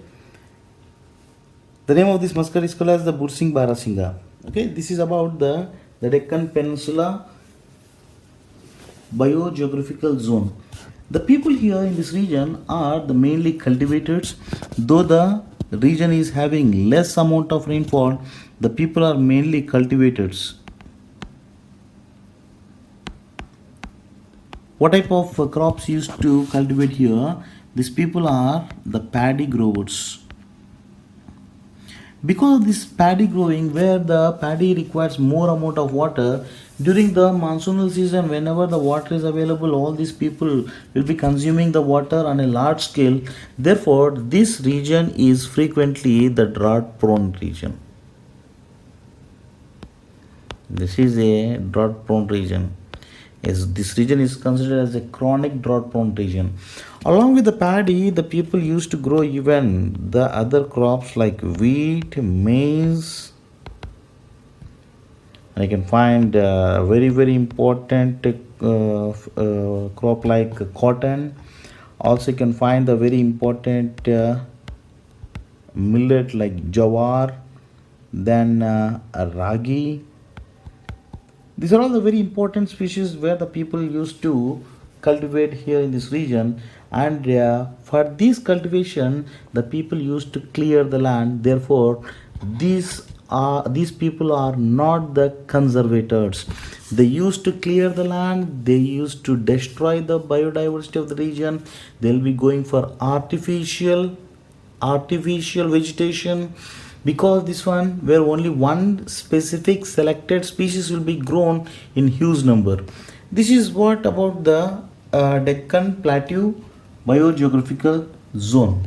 The name of this muscat is called as the Bursing Barasinga. Okay, this is about the Deccan Peninsula biogeographical zone. The people here in this region are the mainly cultivators. Though the region is having less amount of rainfall, the people are mainly cultivators. What type of crops used to cultivate here? These people are the paddy growers. Because of this paddy growing, where the paddy requires more amount of water, during the monsoonal season, whenever the water is available, all these people will be consuming the water on a large scale. Therefore, this region is frequently the drought prone region. This is a drought prone region. This region is considered as a chronic drought prone region. Along with the paddy, the people used to grow even the other crops like wheat, maize, and you can find very important crop like cotton. Also you can find the very important millet like jawar, then ragi. These are all the very important species where the people used to cultivate here in this region, and for this cultivation, the people used to clear the land. Therefore, these people are not the conservators. They used to clear the land. They used to destroy the biodiversity of the region. They'll be going for artificial vegetation, because this one where only one specific selected species will be grown in huge number. This is what about the Deccan Plateau biogeographical zone.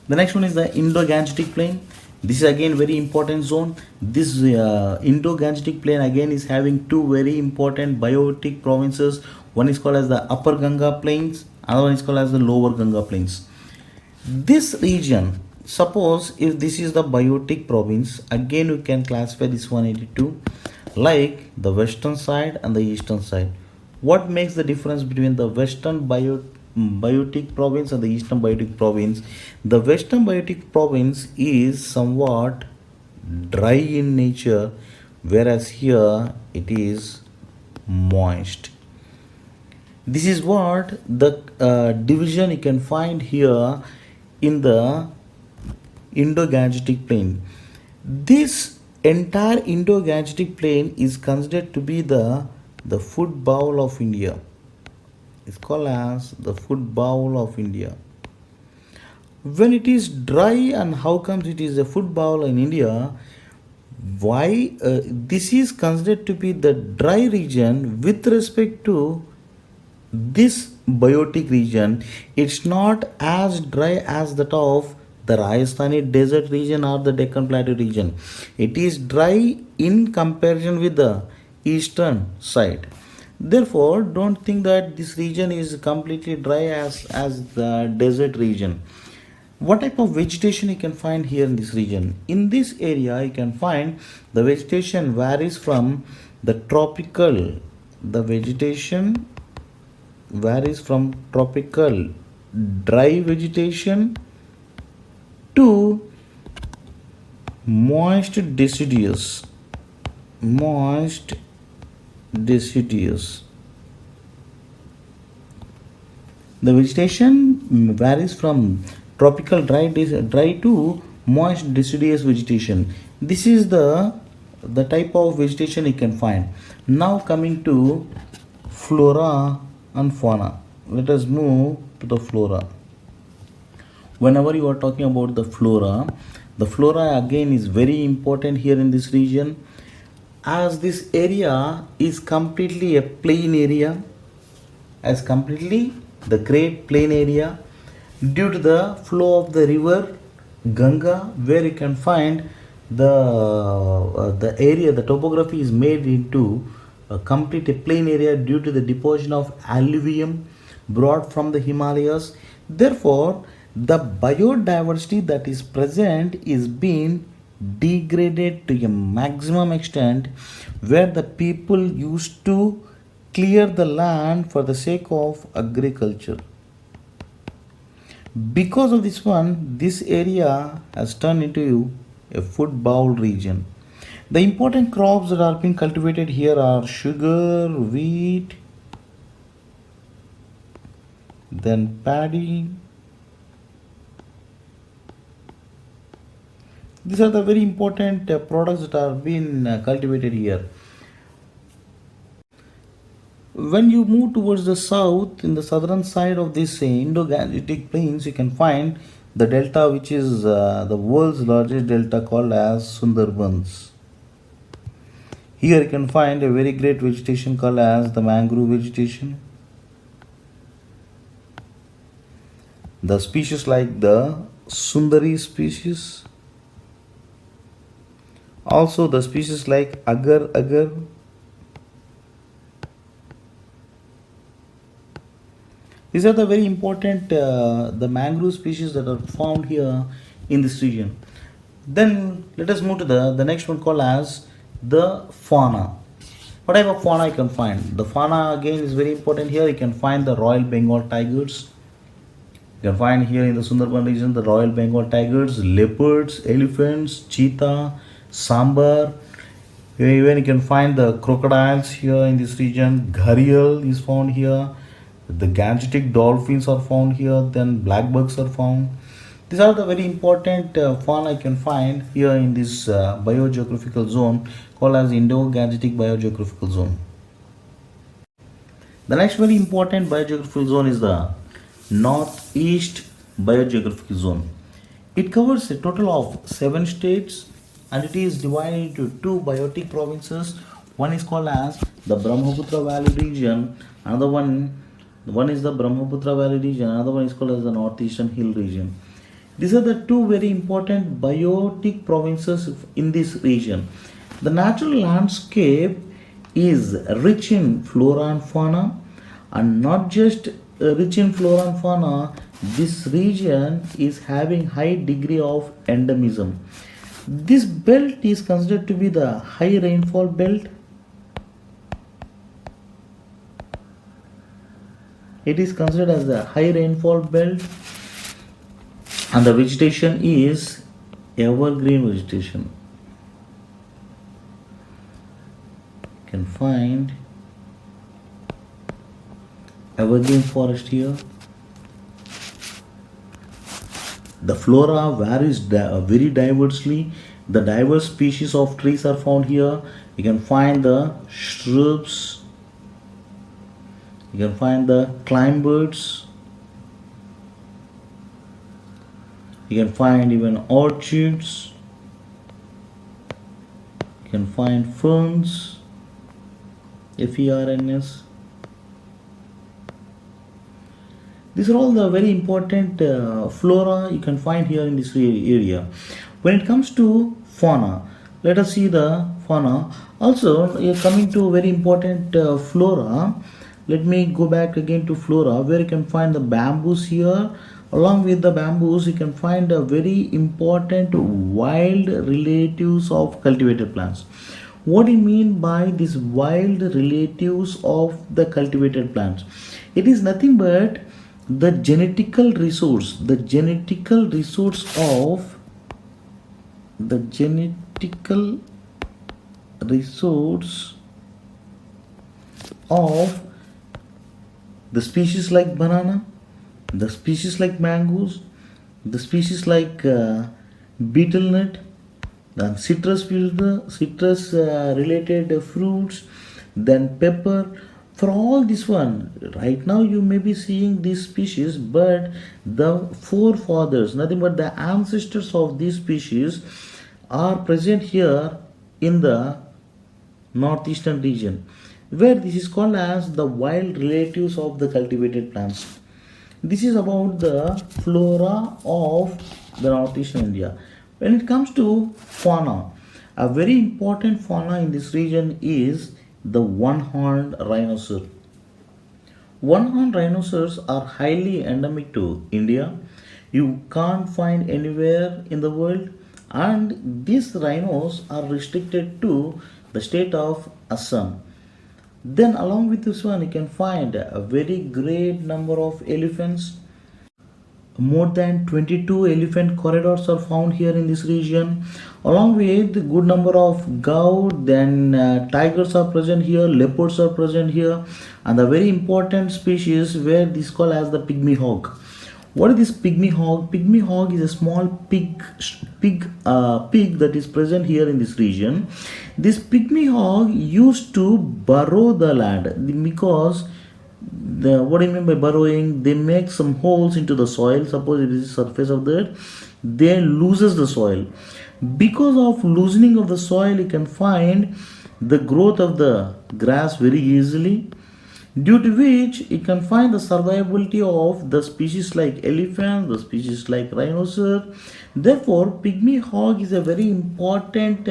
The next one is the Indo-Gangetic Plain. This is again very important zone. This Indo-Gangetic Plain again is having two very important biotic provinces. One is called as the Upper Ganga Plains, another one is called as the Lower Ganga Plains. This region, suppose if this is the biotic province, again we can classify this 182 like the western side and the eastern side. What makes the difference between the western biotic province and the eastern biotic province? The western biotic province is somewhat dry in nature, whereas here it is moist. This is what the division you can find here in the Indo-Gangetic Plain. This entire Indo-Gangetic Plain is considered to be the food bowl of India. It's called as the food bowl of India. When it is dry, and how comes it is a food bowl in India? Why this is considered to be the dry region with respect to this biotic region? It's not as dry as that of the Rajasthani desert region or the Deccan Plateau region. It is dry in comparison with the eastern side. Therefore, don't think that this region is completely dry as the desert region. What type of vegetation you can find here in this region? In this area, you can find the vegetation varies from the tropical. The vegetation varies from tropical dry vegetation to moist deciduous. Moist deciduous. The vegetation varies from tropical dry to moist deciduous vegetation. This is the type of vegetation you can find. Now coming to flora and fauna. Let us move to the flora. Whenever you are talking about the flora again is very important here in this region, as this area is completely a plain area, as completely the great plain area, due to the flow of the river Ganga, where you can find the area, the topography is made into a complete plain area due to the deposition of alluvium brought from the Himalayas. Therefore, the biodiversity that is present is being degraded to a maximum extent, where the people used to clear the land for the sake of agriculture. Because of this one, this area has turned into a food bowl region. The important crops that are being cultivated here are sugar, wheat, then paddy. These are the very important products that are being cultivated here. When you move towards the south, in the southern side of this Indo-Gangetic plains, you can find the delta, which is the world's largest delta, called as Sundarbans. Here you can find a very great vegetation called as the mangrove vegetation. The species like the Sundari species. Also the species like agar. These are the very important the mangrove species that are found here in this region. Then let us move to the next one called as the fauna. What type of fauna you can find? The fauna again is very important here. You can find the Royal Bengal tigers, You can find here in the Sundarban region the Royal Bengal tigers, leopards, elephants, cheetah, sambar. Even you can find the crocodiles here in this region. Gharial is found here. The Gangetic dolphins are found here. Then blackbucks are found. These are the very important fauna I can find here in this biogeographical zone called as Indo-Gangetic biogeographical zone. The next very important biogeographical zone is the Northeast biogeographical zone. It covers a total of 7 states and it is divided into 2 biotic provinces. One is called as the Brahmaputra Valley region, another one is the Brahmaputra Valley region, another one is called as the Northeastern Hill region. These are the 2 very important biotic provinces in this region. The natural landscape is rich in flora and fauna, and not just rich in flora and fauna, this region is having high degree of endemism. This belt is considered to be the high rainfall belt. It is considered as the high rainfall belt, and the vegetation is evergreen vegetation. You can find evergreen forest here. The flora varies very diversely. The diverse species of trees are found here. You can find the shrubs. You can find the climb birds. You can find even orchids. You can find ferns, ferns. These are all the very important flora you can find here in this area. When it comes to fauna, let us see the fauna. Also, coming to very important flora, let me go back again to flora, where you can find the bamboos here. Along with the bamboos, you can find a very important wild relatives of cultivated plants. What do you mean by these wild relatives of the cultivated plants? It is nothing but the genetical resource of the genetical resource of the species like banana, the species like mangoes, the species like betel nut, then citrus related fruits, then pepper. For all this one, right now you may be seeing these species, but the forefathers, nothing but the ancestors of these species are present here in the northeastern region, where this is called as the wild relatives of the cultivated plants. This is about the flora of the northeastern India. When it comes to fauna, a very important fauna in this region is the one-horned rhinoceros. One-horned rhinoceros are highly endemic to India. You can't find anywhere in the world, and these rhinos are restricted to the state of Assam. Then along with this one, you can find a very great number of elephants. More than 22 elephant corridors are found here in this region, along with a good number of goat. Then tigers are present here, leopards are present here, and the very important species where this called as the pygmy hog. What is this pygmy hog? Pygmy hog is a small pig that is present here in this region. This pygmy hog used to burrow the land because what do you mean by burrowing? They make some holes into the soil. Suppose it is the surface of the earth, they loses the soil. Because of loosening of the soil, you can find the growth of the grass very easily, due to which you can find the survivability of the species like elephant, the species like rhinoceros. Therefore, pygmy hog is a very important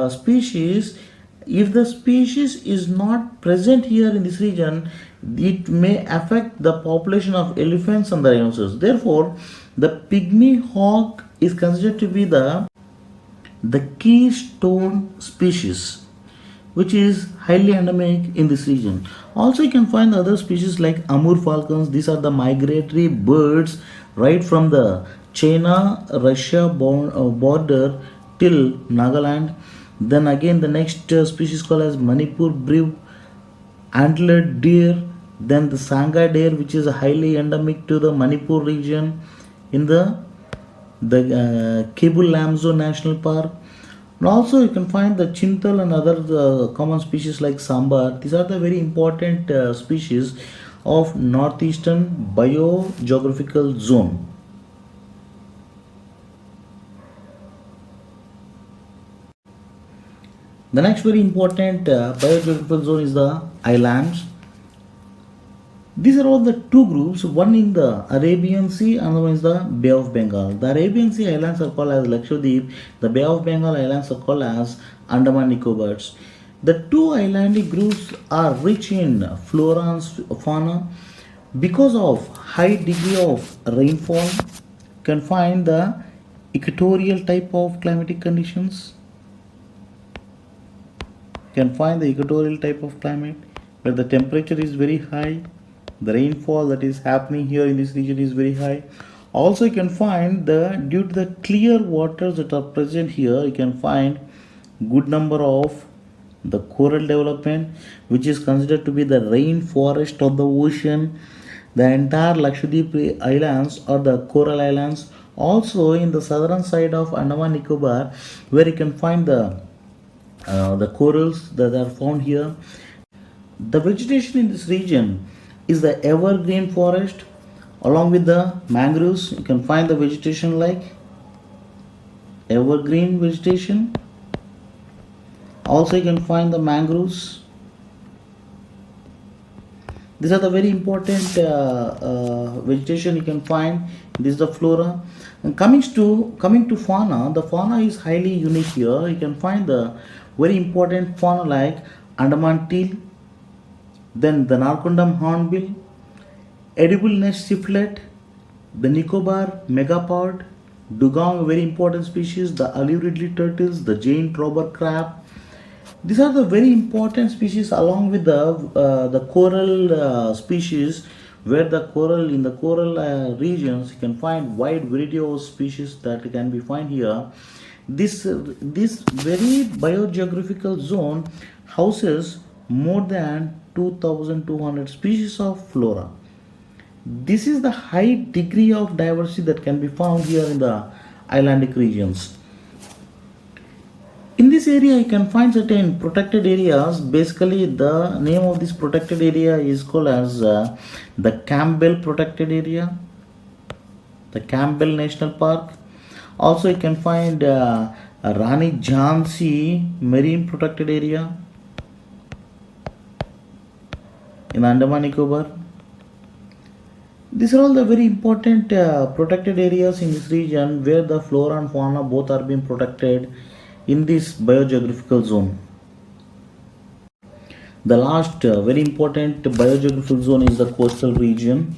species. If the species is not present here in this region, it may affect the population of elephants and the rhinoceros. Therefore, the pygmy hog is considered to be the keystone species. which is highly endemic in this region. Also, you can find other species like Amur falcons. These are the migratory birds right from the China Russia border till Nagaland. Then again, the next species called as Manipur brew antlered deer, then the Sangha deer, which is highly endemic to the Manipur region in the Kebul Lamzo National Park. And also, you can find the chintal and other common species like sambar. These are the very important species of northeastern biogeographical zone. The next very important biogeographical zone is the islands. These are all the two groups, one in the Arabian Sea, another one is the Bay of Bengal. The Arabian Sea islands are called as Lakshadweep, the Bay of Bengal islands are called as Andaman Nicobars. The two islandy groups are rich in flora and fauna. Because of high degree of rainfall, you can find the equatorial type of climatic conditions. You can find the equatorial type of climate where the temperature is very high, the rainfall that is happening here in this region is very high. Also, you can find the due to the clear waters that are present here, you can find good number of the coral development, which is considered to be the rainforest of the ocean. The entire Lakshadweep islands or the coral islands. Also, in the southern side of Andaman Nicobar, where you can find the corals that are found here. The vegetation in this region is the evergreen forest along with the mangroves. You can find the vegetation like evergreen vegetation. Also, you can find the mangroves. These are the very important vegetation you can find. This is the flora. And coming to fauna, the fauna is highly unique here. You can find the very important fauna like Andaman teal, then the Narcondam hornbill, edible nest ciflet, the Nicobar megapod, dugong, a very important species, the olive ridley turtles, the Jane Trobber crab. These are the very important species along with the coral species, where the coral in the coral regions you can find wide variety of species that can be found here. This very biogeographical zone houses more than 2200 species of flora. This is the high degree of diversity that can be found here in the islandic regions. In this area, you can find certain protected areas. Basically, the name of this protected area is called as the Campbell Protected Area, the Campbell National Park. Also, you can find Rani Jhansi Marine Protected Area in Andaman Nicobar. These are all the very important protected areas in this region where the flora and fauna both are being protected in this biogeographical zone. The last very important biogeographical zone is the coastal region.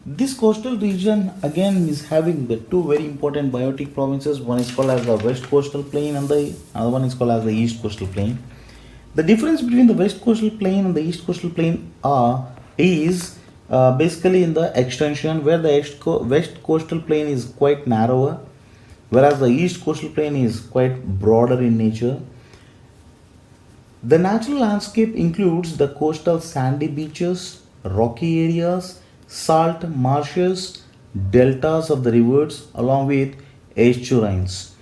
This coastal region again is having the two very important biotic provinces. One is called as the West Coastal Plain and the other one is called as the East Coastal Plain. The difference between the West Coastal Plain and the East Coastal Plain is basically in the extension, where the West Coastal Plain is quite narrower, whereas the East Coastal Plain is quite broader in nature. The natural landscape includes the coastal sandy beaches, rocky areas, salt marshes, deltas of the rivers, along with estuaries.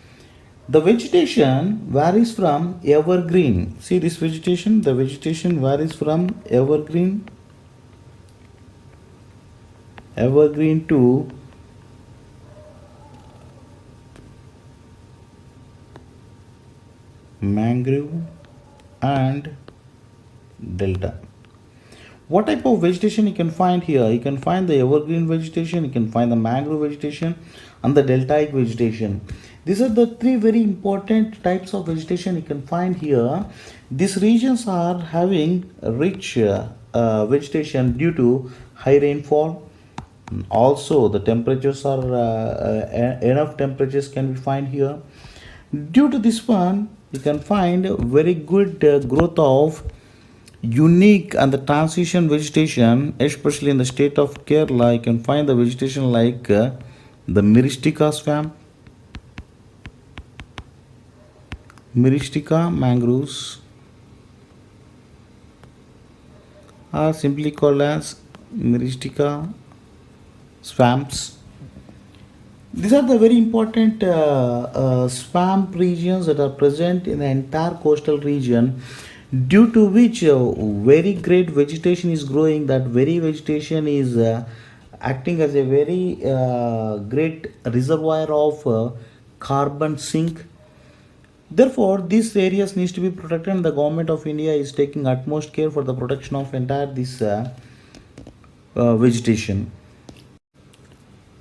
The vegetation varies from evergreen. See this vegetation? The vegetation varies from evergreen to mangrove and delta. What type of vegetation you can find here? You can find the evergreen vegetation, you can find the mangrove vegetation and the deltaic vegetation. These are the three very important types of vegetation you can find here. These regions are having rich vegetation due to high rainfall. Also, the temperatures are enough temperatures can be found here. Due to this one, you can find very good growth of unique and the transition vegetation, especially in the state of Kerala. You can find the vegetation like the Myristica swamp, Myristica mangroves are simply called as Myristica swamps. These are the very important swamp regions that are present in the entire coastal region, due to which very great vegetation is growing. That very vegetation is acting as a very great reservoir of carbon sink. Therefore, these areas needs to be protected, and the government of India is taking utmost care for the protection of entire this vegetation.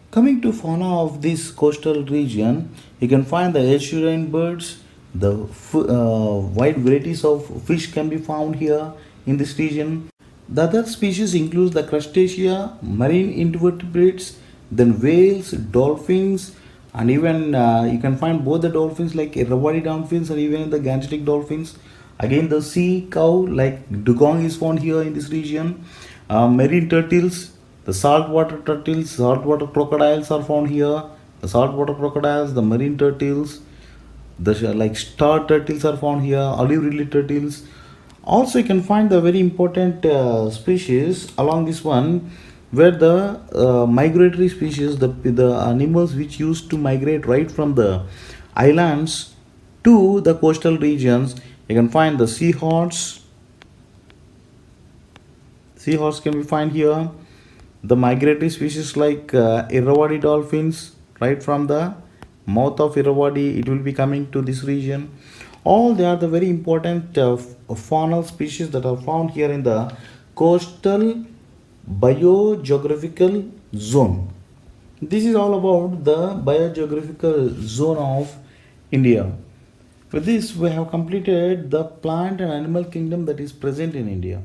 Coming to fauna of this coastal region, you can find the Asurine birds, the wide varieties of fish can be found here in this region. The other species includes the crustacea, marine invertebrates, then whales, dolphins, and even you can find both the dolphins like Irrawaddy dolphins and even the Gangetic dolphins. Again, the sea cow like dugong is found here in this region. Marine turtles, the saltwater turtles, saltwater crocodiles are found here. The saltwater crocodiles, the marine turtles, the like star turtles are found here. Olive ridley turtles. Also, you can find the very important species along this one, where the migratory species, the animals which used to migrate right from the islands to the coastal regions. You can find the seahorse. Seahorse can be found here. The migratory species like Irrawaddy dolphins, right from the mouth of Irrawaddy, it will be coming to this region. All they are the very important faunal species that are found here in the coastal biogeographical zone. This is all about the biogeographical zone of India. With this, we have completed the plant and animal kingdom that is present in India.